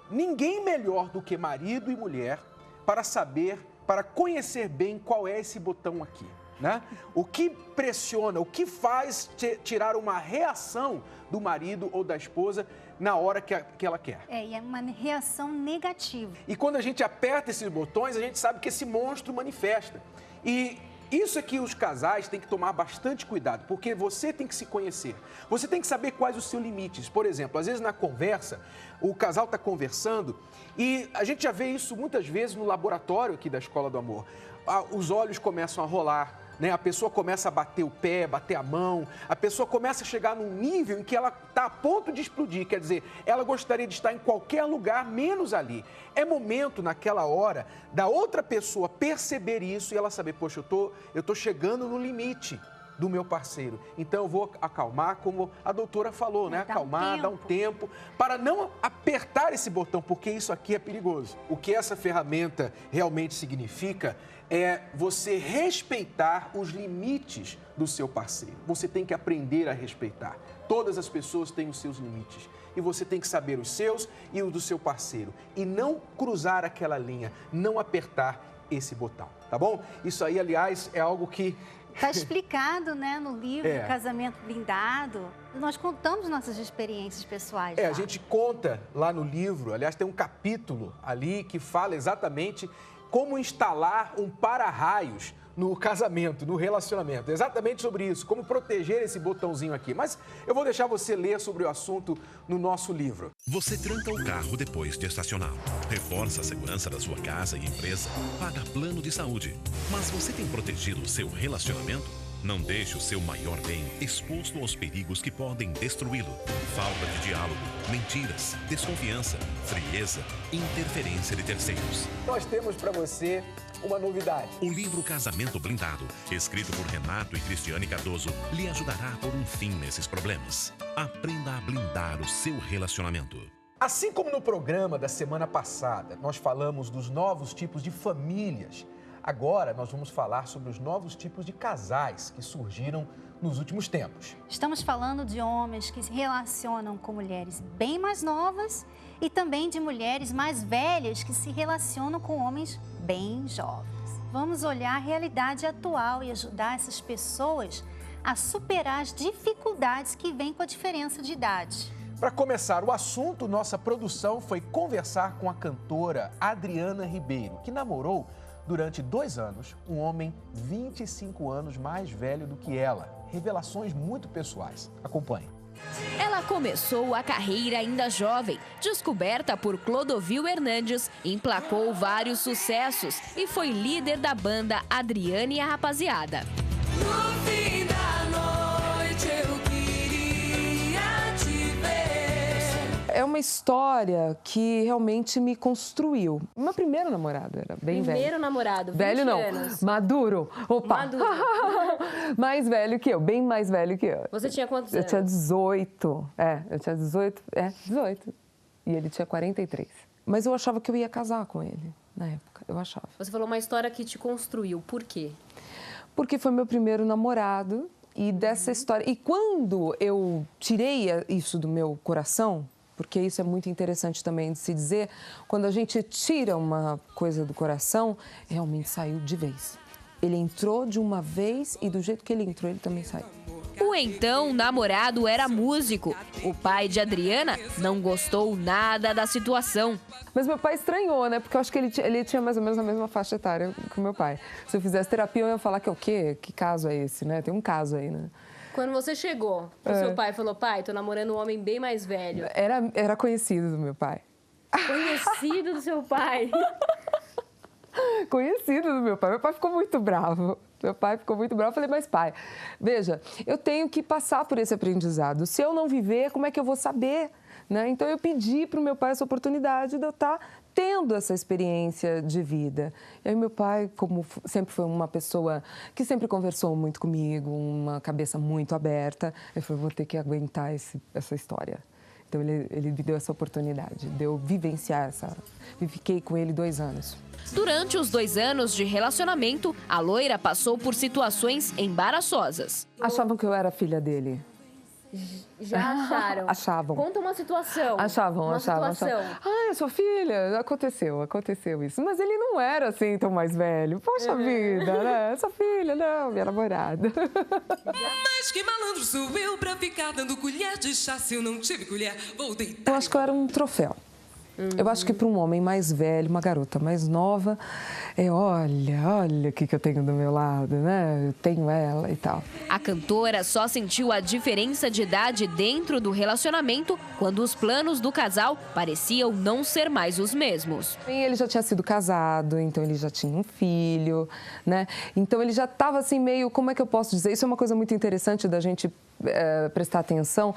ninguém melhor do que marido e mulher para conhecer bem qual é esse botão aqui, né? O que pressiona, o que faz tirar uma reação do marido ou da esposa na hora que ela quer. E é uma reação negativa. E quando a gente aperta esses botões, a gente sabe que esse monstro manifesta. E isso é que os casais têm que tomar bastante cuidado, porque você tem que se conhecer. Você tem que saber quais os seus limites. Por exemplo, às vezes na conversa, o casal está conversando e a gente já vê isso muitas vezes no laboratório aqui da Escola do Amor. Os olhos começam a rolar, né? A pessoa começa a bater o pé, bater a mão, a pessoa começa a chegar num nível em que ela está a ponto de explodir, quer dizer, ela gostaria de estar em qualquer lugar, menos ali. É momento, naquela hora, da outra pessoa perceber isso e ela saber, poxa, eu tô chegando no limite do meu parceiro, então eu vou acalmar, como a doutora falou, né? Acalmar, dar um tempo, para não apertar esse botão, porque isso aqui é perigoso. O que essa ferramenta realmente significa é você respeitar os limites do seu parceiro. Você tem que aprender a respeitar. Todas as pessoas têm os seus limites. E você tem que saber os seus e os do seu parceiro. E não cruzar aquela linha, não apertar esse botão, tá bom? Isso aí, aliás, é algo que... Está explicado, né, no livro Casamento Blindado. Nós contamos nossas experiências pessoais. A gente conta lá no livro, aliás, tem um capítulo ali que fala exatamente como instalar um para-raios no casamento, no relacionamento. Exatamente sobre isso, como proteger esse botãozinho aqui. Mas eu vou deixar você ler sobre o assunto no nosso livro. Você tranca o carro depois de estacioná-lo, reforça a segurança da sua casa e empresa, paga plano de saúde. Mas você tem protegido o seu relacionamento? Não deixe o seu maior bem exposto aos perigos que podem destruí-lo. Falta de diálogo, mentiras, desconfiança, frieza e interferência de terceiros. Nós temos para você uma novidade. O livro Casamento Blindado, escrito por Renato e Cristiane Cardoso, lhe ajudará a pôr um fim nesses problemas. Aprenda a blindar o seu relacionamento. Assim como no programa da semana passada, nós falamos dos novos tipos de famílias. Agora nós vamos falar sobre os novos tipos de casais que surgiram nos últimos tempos. Estamos falando de homens que se relacionam com mulheres bem mais novas e também de mulheres mais velhas que se relacionam com homens bem jovens. Vamos olhar a realidade atual e ajudar essas pessoas a superar as dificuldades que vêm com a diferença de idade. Para começar o assunto, nossa produção foi conversar com a cantora Adriana Ribeiro, que namorou durante 2 anos um homem 25 anos mais velho do que ela. Revelações muito pessoais. Acompanhe. Ela começou a carreira ainda jovem, descoberta por Clodovil Hernandes, emplacou vários sucessos e foi líder da banda Adriana e a Rapaziada. No fim da noite eu queria te ver. É uma história que realmente me construiu. Meu primeiro namorado era bem velho. Primeiro namorado, 20 velho não, anos. maduro. Opa. Maduro. Mais velho que eu, bem mais velho que eu. Você tinha quantos Eu anos? tinha 18. Eu tinha 18. 18. E ele tinha 43. Mas eu achava que eu ia casar com ele, na época. Eu achava. Você falou uma história que te construiu. Por quê? Porque foi meu primeiro namorado. E dessa história... E quando eu tirei isso do meu coração... Porque isso é muito interessante também de se dizer, quando a gente tira uma coisa do coração, realmente saiu de vez. Ele entrou de uma vez e do jeito que ele entrou, ele também saiu. O então namorado era músico. O pai de Adriana não gostou nada da situação. Mas meu pai estranhou, né? Porque eu acho que ele tinha mais ou menos a mesma faixa etária que o meu pai. Se eu fizesse terapia, eu ia falar que é o quê? Que caso é esse, né? Tem um caso aí, né? Quando você chegou, o seu pai falou, pai, tô namorando um homem bem mais velho. Era conhecido do meu pai. Conhecido do seu pai? Conhecido do meu pai. Meu pai ficou muito bravo. Eu falei, mas pai, veja, eu tenho que passar por esse aprendizado. Se eu não viver, como é que eu vou saber? Né? Então eu pedi para o meu pai essa oportunidade de eu estar tendo essa experiência de vida. E aí meu pai, como sempre foi uma pessoa que sempre conversou muito comigo, uma cabeça muito aberta, ele falou, vou ter que aguentar essa história. Então ele me deu essa oportunidade de eu vivenciar essa... E fiquei com ele 2 anos. Durante os 2 anos de relacionamento, a loira passou por situações embaraçosas. Achavam que eu era filha dele. Já acharam? Achavam. Conta uma situação. Achavam. Situação. Ah, sua filha, aconteceu isso. Mas ele não era assim tão mais velho. Poxa vida, né? Sua filha, não, minha namorada. Mas que malandro sou eu pra ficar dando colher de chá se eu não tive colher? Vou deitar. Eu acho que eu era um troféu. Eu acho que para um homem mais velho, uma garota mais nova, olha o que eu tenho do meu lado, né? Eu tenho ela e tal. A cantora só sentiu a diferença de idade dentro do relacionamento quando os planos do casal pareciam não ser mais os mesmos. Ele já tinha sido casado, então ele já tinha um filho, né? Então ele já estava assim meio, como é que eu posso dizer? Isso é uma coisa muito interessante da gente prestar atenção.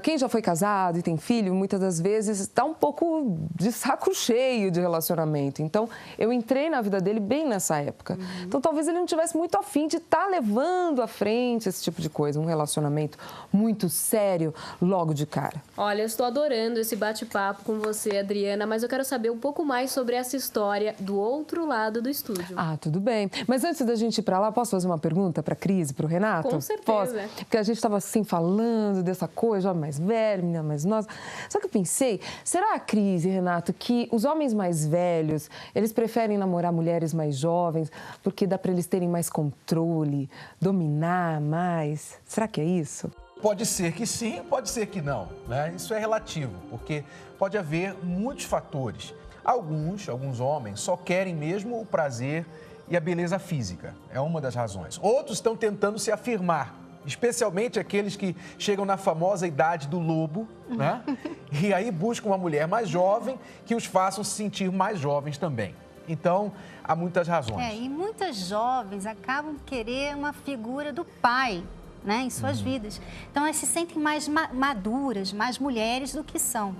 Quem já foi casado e tem filho, muitas das vezes está um pouco de saco cheio de relacionamento. Então, eu entrei na vida dele bem nessa época. Então, talvez ele não tivesse muito afim de estar levando à frente esse tipo de coisa, um relacionamento muito sério logo de cara. Olha, eu estou adorando esse bate-papo com você, Adriana, mas eu quero saber um pouco mais sobre essa história do outro lado do estúdio. Ah, tudo bem. Mas antes da gente ir para lá, posso fazer uma pergunta para a Cris e para o Renato? Com certeza. Posso? Porque a gente estava assim falando dessa coisa, homem mais velho, menina mais nova. Só que eu pensei, será, Cris e Renato, que os homens mais velhos, eles preferem namorar mulheres mais jovens porque dá para eles terem mais controle, dominar mais? Será que é isso? Pode ser que sim, pode ser que não, né? Isso é relativo, porque pode haver muitos fatores. Alguns homens só querem mesmo o prazer e a beleza física, é uma das razões. Outros estão tentando se afirmar, especialmente aqueles que chegam na famosa idade do lobo, né? E aí buscam uma mulher mais jovem que os façam se sentir mais jovens também. Então, há muitas razões. E muitas jovens acabam querendo uma figura do pai, né, em suas vidas. Então, elas se sentem mais maduras, mais mulheres do que são.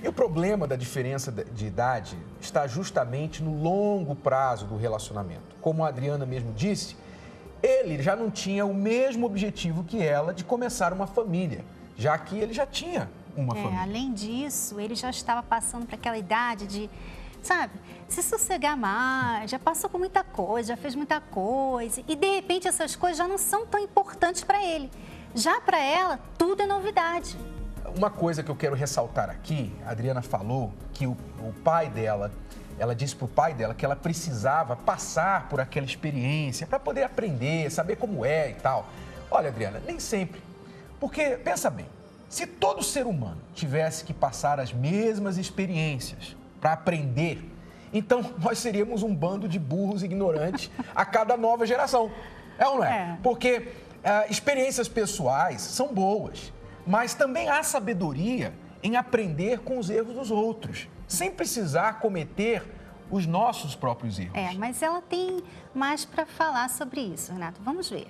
E o problema da diferença de idade está justamente no longo prazo do relacionamento. Como a Adriana mesmo disse, ele já não tinha o mesmo objetivo que ela de começar uma família, já que ele já tinha uma família. Além disso, ele já estava passando para aquela idade de, sabe, se sossegar mais, já passou por muita coisa, já fez muita coisa. E, de repente, essas coisas já não são tão importantes para ele. Já para ela, tudo é novidade. Uma coisa que eu quero ressaltar aqui, a Adriana falou que o pai dela, ela disse para o pai dela que ela precisava passar por aquela experiência para poder aprender, saber como é e tal. Olha, Adriana, nem sempre. Porque, pensa bem, se todo ser humano tivesse que passar as mesmas experiências para aprender, então nós seríamos um bando de burros ignorantes a cada nova geração. É ou não é? Porque experiências pessoais são boas, mas também há sabedoria em aprender com os erros dos outros, sem precisar cometer os nossos próprios erros. Mas ela tem mais para falar sobre isso, Renato. Vamos ver.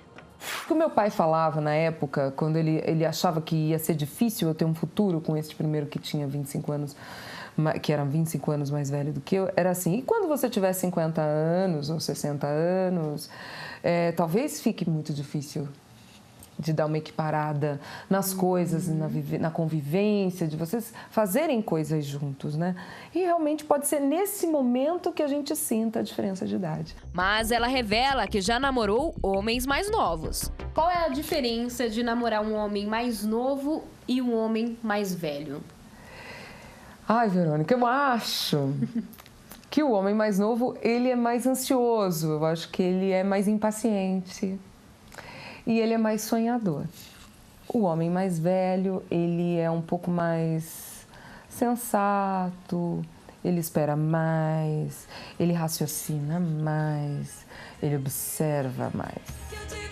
O que o meu pai falava na época, quando ele achava que ia ser difícil eu ter um futuro com esse primeiro que tinha 25 anos, que era 25 anos mais velho do que eu, era assim, e quando você tiver 50 anos ou 60 anos, talvez fique muito difícil de dar uma equiparada nas coisas, na convivência, de vocês fazerem coisas juntos, né? E realmente pode ser nesse momento que a gente sinta a diferença de idade. Mas ela revela que já namorou homens mais novos. Qual é a diferença de namorar um homem mais novo e um homem mais velho? Ai, Verônica, eu acho que o homem mais novo, ele é mais ansioso, eu acho que ele é mais impaciente. E ele é mais sonhador. O homem mais velho, ele é um pouco mais sensato, ele espera mais, ele raciocina mais, ele observa mais.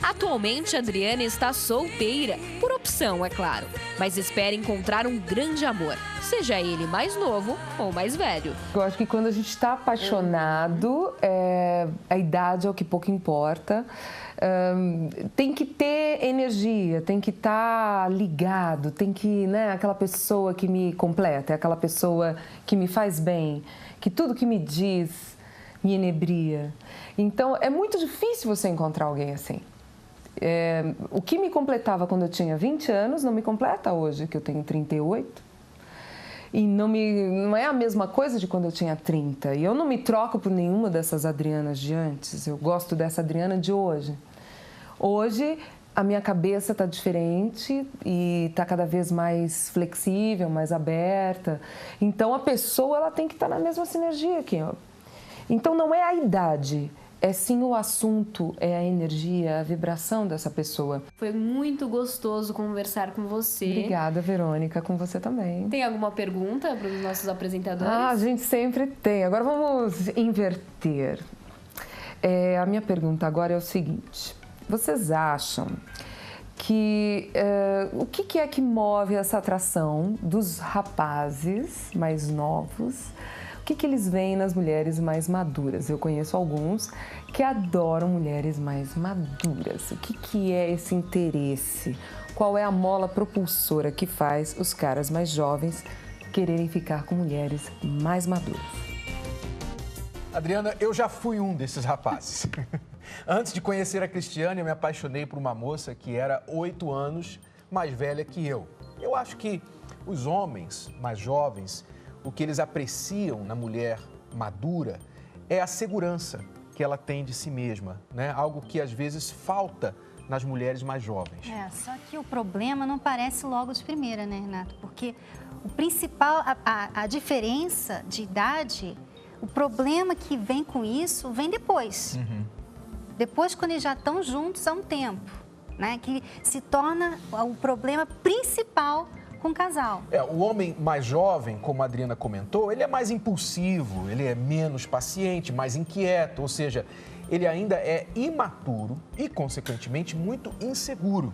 Atualmente, Adriana está solteira, por opção, é claro, mas espera encontrar um grande amor, seja ele mais novo ou mais velho. Eu acho que quando a gente está apaixonado, a idade é o que pouco importa. Tem que ter energia, tem que estar ligado, tem que, né, aquela pessoa que me completa, aquela pessoa que me faz bem, que tudo que me diz me inebria. Então, é muito difícil você encontrar alguém assim. O que me completava quando eu tinha 20 anos não me completa hoje, que eu tenho 38. E não é a mesma coisa de quando eu tinha 30. E eu não me troco por nenhuma dessas Adrianas de antes. Eu gosto dessa Adriana de hoje. Hoje, a minha cabeça está diferente e está cada vez mais flexível, mais aberta. Então, a pessoa ela tem que estar na mesma sinergia que eu. Então, não é a idade. É sim o assunto, é a energia, a vibração dessa pessoa. Foi muito gostoso conversar com você. Obrigada, Verônica, com você também. Tem alguma pergunta para os nossos apresentadores? A gente sempre tem. Agora vamos inverter. A minha pergunta agora é o seguinte. Vocês acham que o que é que move essa atração dos rapazes mais novos? O que eles veem nas mulheres mais maduras? Eu conheço alguns que adoram mulheres mais maduras. O que é esse interesse? Qual é a mola propulsora que faz os caras mais jovens quererem ficar com mulheres mais maduras? Adriana, eu já fui um desses rapazes. Antes de conhecer a Cristiane, eu me apaixonei por uma moça que era 8 anos mais velha que eu. Eu acho que os homens mais jovens, o que eles apreciam na mulher madura é a segurança que ela tem de si mesma, né? Algo que às vezes falta nas mulheres mais jovens. Só que o problema não parece logo de primeira, né, Renato? Porque o principal, a diferença de idade, o problema que vem com isso vem depois. Depois, quando eles já estão juntos há um tempo, né? Que se torna o problema principal com o casal. O homem mais jovem, como a Adriana comentou, ele é mais impulsivo, ele é menos paciente, mais inquieto, ou seja, ele ainda é imaturo e, consequentemente, muito inseguro.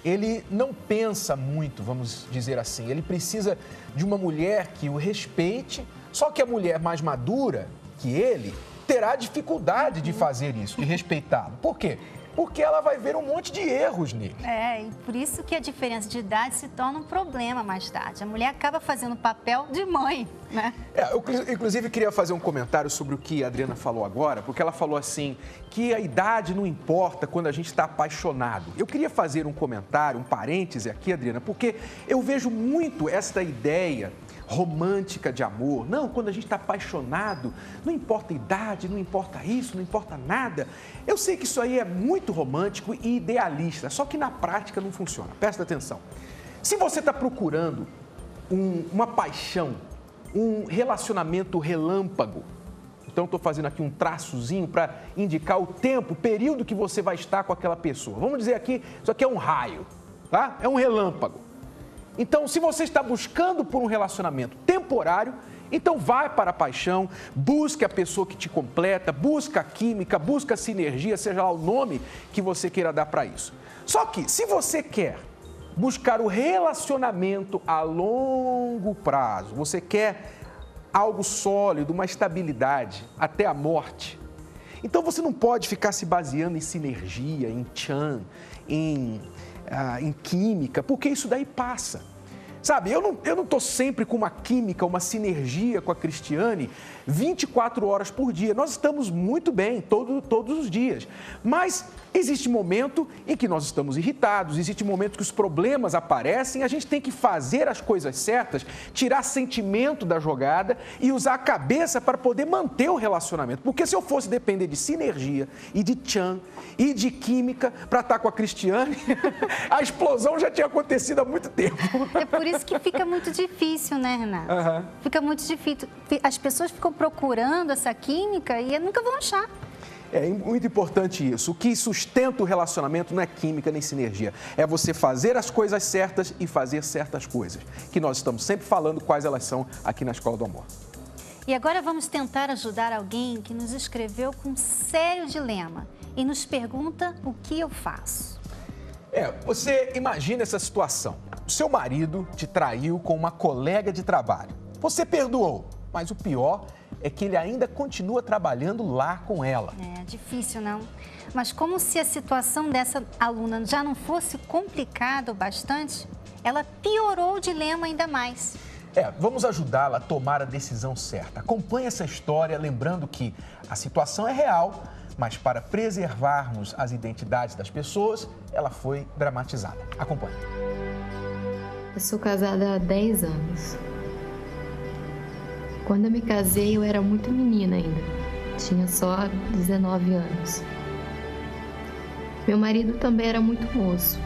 Ele não pensa muito, vamos dizer assim, ele precisa de uma mulher que o respeite, só que a mulher mais madura que ele terá dificuldade de fazer isso, de respeitá-lo. Por quê? Porque ela vai ver um monte de erros nele. E por isso que a diferença de idade se torna um problema mais tarde. A mulher acaba fazendo o papel de mãe, né? Eu, inclusive, queria fazer um comentário sobre o que a Adriana falou agora, porque ela falou assim, que a idade não importa quando a gente está apaixonado. Eu queria fazer um comentário, um parêntese aqui, Adriana, porque eu vejo muito esta ideia romântica de amor. Não, quando a gente está apaixonado, não importa a idade, não importa isso, não importa nada. Eu sei que isso aí é muito romântico e idealista, só que na prática não funciona. Presta atenção. Se você está procurando uma paixão, um relacionamento relâmpago, então estou fazendo aqui um traçozinho para indicar o tempo, o período que você vai estar com aquela pessoa. Vamos dizer aqui, isso aqui é um raio, tá? É um relâmpago. Então, se você está buscando por um relacionamento temporário, então vai para a paixão, busque a pessoa que te completa, busca a química, busca a sinergia, seja lá o nome que você queira dar para isso. Só que, se você quer buscar o relacionamento a longo prazo, você quer algo sólido, uma estabilidade até a morte, então você não pode ficar se baseando em sinergia, em tchan, em química, porque isso daí passa. Sabe, eu não estou sempre com uma química, uma sinergia com a Cristiane 24 horas por dia. Nós estamos muito bem todos os dias. Mas existe momento em que nós estamos irritados, existe momento que os problemas aparecem, a gente tem que fazer as coisas certas, tirar sentimento da jogada e usar a cabeça para poder manter o relacionamento. Porque se eu fosse depender de sinergia e de tchan e de química para estar com a Cristiane, a explosão já tinha acontecido há muito tempo. É por isso que fica muito difícil, né, Renato? Uhum. Fica muito difícil. As pessoas ficam procurando essa química e nunca vão achar. É muito importante isso. O que sustenta o relacionamento não é química nem sinergia. É você fazer as coisas certas e fazer certas coisas. Que nós estamos sempre falando quais elas são aqui na Escola do Amor. E agora vamos tentar ajudar alguém que nos escreveu com um sério dilema e nos pergunta o que eu faço. Você imagina essa situação. O seu marido te traiu com uma colega de trabalho. Você perdoou, mas o pior é que ele ainda continua trabalhando lá com ela. É difícil, não? Mas como se a situação dessa aluna já não fosse complicada o bastante, ela piorou o dilema ainda mais. Vamos ajudá-la a tomar a decisão certa. Acompanhe essa história, lembrando que a situação é real, mas para preservarmos as identidades das pessoas, ela foi dramatizada. Acompanhe. Eu sou casada há 10 anos. Quando eu me casei, eu era muito menina ainda. Tinha só 19 anos. Meu marido também era muito moço.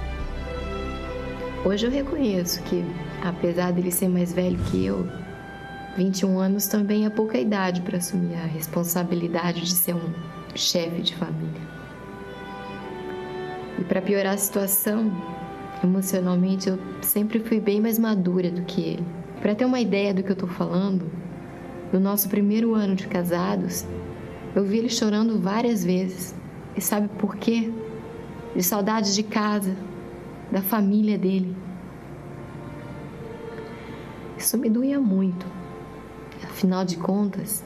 Hoje eu reconheço que, apesar dele ser mais velho que eu, 21 anos também é pouca idade para assumir a responsabilidade de ser um chefe de família. E para piorar a situação, emocionalmente eu sempre fui bem mais madura do que ele. Para ter uma ideia do que eu tô falando, no nosso primeiro ano de casados, eu vi ele chorando várias vezes. E sabe por quê? De saudade de casa, da família dele. Isso me doía muito. Afinal de contas,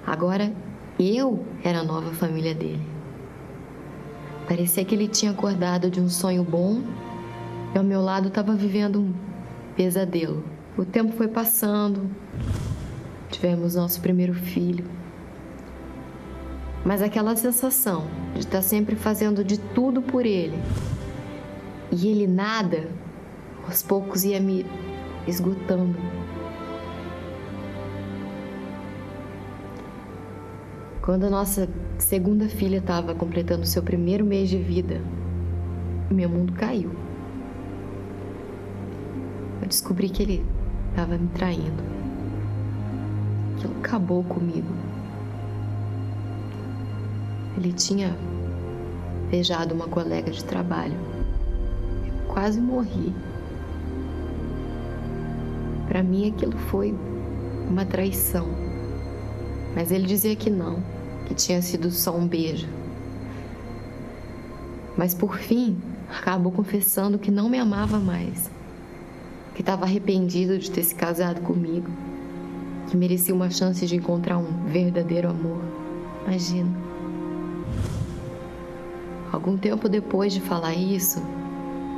agora eu era a nova família dele. Parecia que ele tinha acordado de um sonho bom e ao meu lado estava vivendo um pesadelo. O tempo foi passando, tivemos nosso primeiro filho. Mas aquela sensação de estar sempre fazendo de tudo por ele e ele nada, aos poucos ia me esgotando. Quando a nossa segunda filha estava completando seu primeiro mês de vida, meu mundo caiu. Eu descobri que ele estava me traindo. Aquilo acabou comigo. Ele tinha beijado uma colega de trabalho. Eu quase morri. Para mim aquilo foi uma traição. Mas ele dizia que não, que tinha sido só um beijo. Mas por fim, acabou confessando que não me amava mais, que estava arrependido de ter se casado comigo, que merecia uma chance de encontrar um verdadeiro amor. Imagina. Algum tempo depois de falar isso,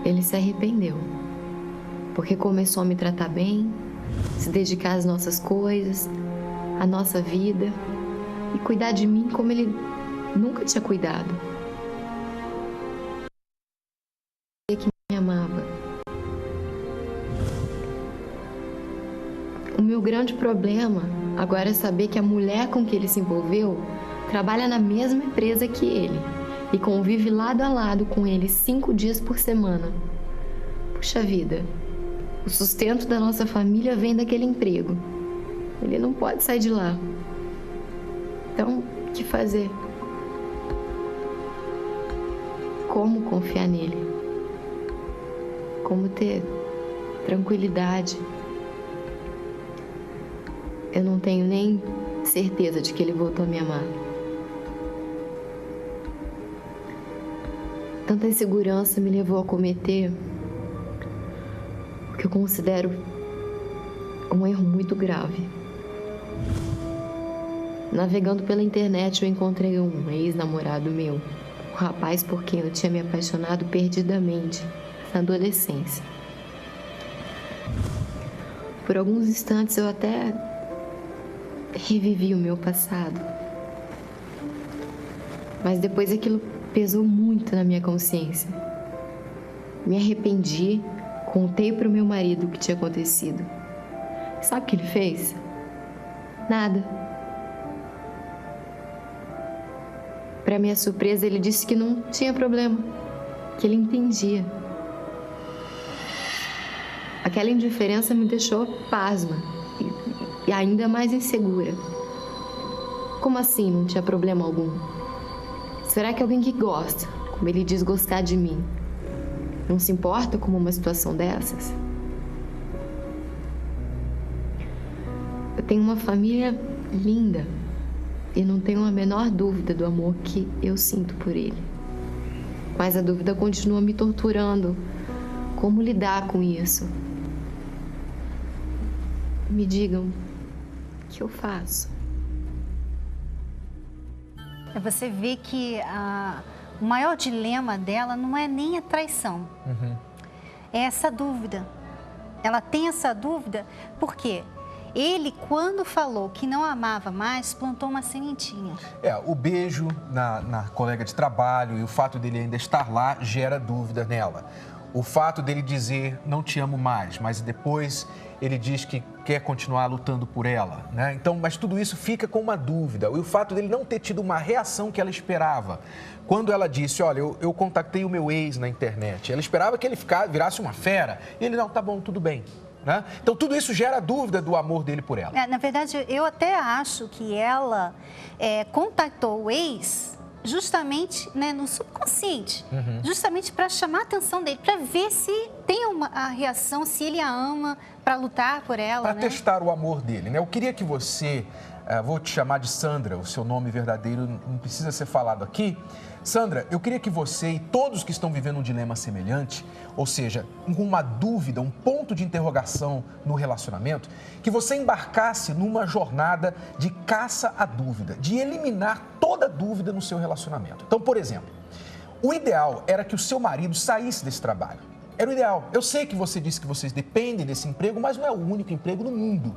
ele se arrependeu. Porque começou a me tratar bem, se dedicar às nossas coisas, à nossa vida e cuidar de mim como ele nunca tinha cuidado. Que me amava. O meu grande problema agora é saber que a mulher com que ele se envolveu trabalha na mesma empresa que ele e convive lado a lado com ele 5 dias por semana. Puxa vida, o sustento da nossa família vem daquele emprego. Ele não pode sair de lá. Então, o que fazer? Como confiar nele? Como ter tranquilidade? Eu não tenho nem certeza de que ele voltou a me amar. Tanta insegurança me levou a cometer o que eu considero um erro muito grave. Navegando pela internet, eu encontrei um ex-namorado meu, um rapaz por quem eu tinha me apaixonado perdidamente na adolescência. Por alguns instantes eu até revivi o meu passado. Mas depois aquilo pesou muito na minha consciência. Me arrependi, contei para o meu marido o que tinha acontecido. Sabe o que ele fez? Nada. Para minha surpresa, ele disse que não tinha problema, que ele entendia. Aquela indiferença me deixou pasma e ainda mais insegura. Como assim não tinha problema algum? Será que alguém que gosta, como ele diz gostar de mim, não se importa com uma situação dessas? Eu tenho uma família linda e não tenho a menor dúvida do amor que eu sinto por ele. Mas a dúvida continua me torturando. Como lidar com isso? Me digam, o que eu faço? Você vê que o maior dilema dela não é nem a traição. É essa dúvida. Ela tem essa dúvida porque ele, quando falou que não amava mais, plantou uma sementinha. O beijo na colega de trabalho e o fato dele ainda estar lá gera dúvida nela. O fato dele dizer, não te amo mais, mas depois ele diz que quer continuar lutando por ela, né? Então, mas tudo isso fica com uma dúvida. E o fato dele não ter tido uma reação que ela esperava. Quando ela disse, olha, eu contatei o meu ex na internet, ela esperava que ele virasse uma fera. E ele, não, tá bom, tudo bem. Né? Então, tudo isso gera dúvida do amor dele por ela. Na verdade, eu até acho que ela contactou o ex justamente, né, no subconsciente, justamente para chamar a atenção dele, para ver se tem a reação, se ele a ama, para lutar por ela. Para testar o amor dele, né? Eu queria que você, vou te chamar de Sandra, o seu nome verdadeiro não precisa ser falado aqui. Sandra, eu queria que você e todos que estão vivendo um dilema semelhante, ou seja, com uma dúvida, um ponto de interrogação no relacionamento, que você embarcasse numa jornada de caça à dúvida, de eliminar toda dúvida no seu relacionamento. Então, por exemplo, o ideal era que o seu marido saísse desse trabalho. Era o ideal. Eu sei que você disse que vocês dependem desse emprego, mas não é o único emprego no mundo.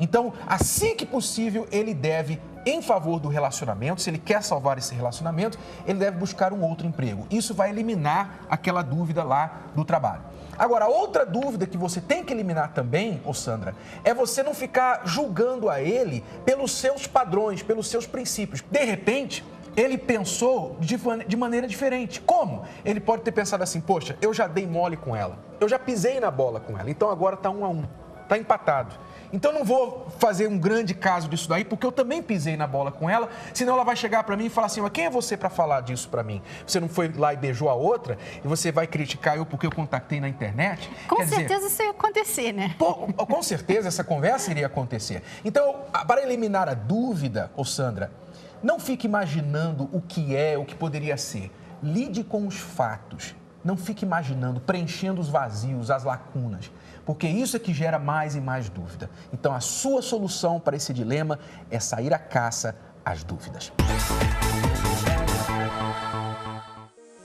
Então, assim que possível, ele deve, em favor do relacionamento, se ele quer salvar esse relacionamento, ele deve buscar um outro emprego. Isso vai eliminar aquela dúvida lá do trabalho. Agora, outra dúvida que você tem que eliminar também, Sandra, é você não ficar julgando a ele pelos seus padrões, pelos seus princípios. De repente, ele pensou de maneira diferente. Como? Ele pode ter pensado assim, poxa, eu já dei mole com ela, eu já pisei na bola com ela, então agora tá 1-1, tá empatado. Então, não vou fazer um grande caso disso daí, porque eu também pisei na bola com ela, senão ela vai chegar para mim e falar assim, mas quem é você para falar disso para mim? Você não foi lá e beijou a outra e você vai criticar eu porque eu contactei na internet? Com certeza isso ia acontecer, né? Com certeza essa conversa iria acontecer. Então, para eliminar a dúvida, Sandra, não fique imaginando o que é, o que poderia ser. Lide com os fatos. Não fique imaginando, preenchendo os vazios, as lacunas, porque isso é que gera mais e mais dúvida. Então, a sua solução para esse dilema é sair à caça as dúvidas.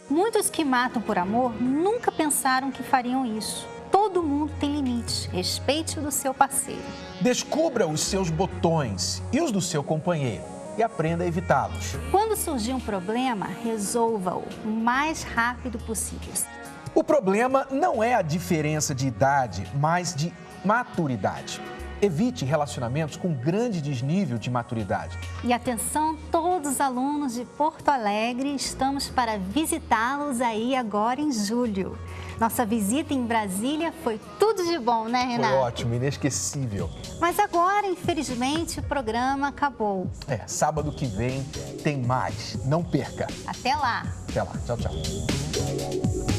Muitos que matam por amor nunca pensaram que fariam isso. Todo mundo tem limites. Respeite o do seu parceiro. Descubra os seus botões e os do seu companheiro e aprenda a evitá-los. Quando surgir um problema, resolva-o o mais rápido possível. O problema não é a diferença de idade, mas de maturidade. Evite relacionamentos com grande desnível de maturidade. E atenção, todos os alunos de Porto Alegre, estamos para visitá-los aí agora em julho. Nossa visita em Brasília foi tudo de bom, né, Renato? Foi ótimo, inesquecível. Mas agora, infelizmente, o programa acabou. Sábado que vem tem mais. Não perca. Até lá. Até lá. Tchau, tchau.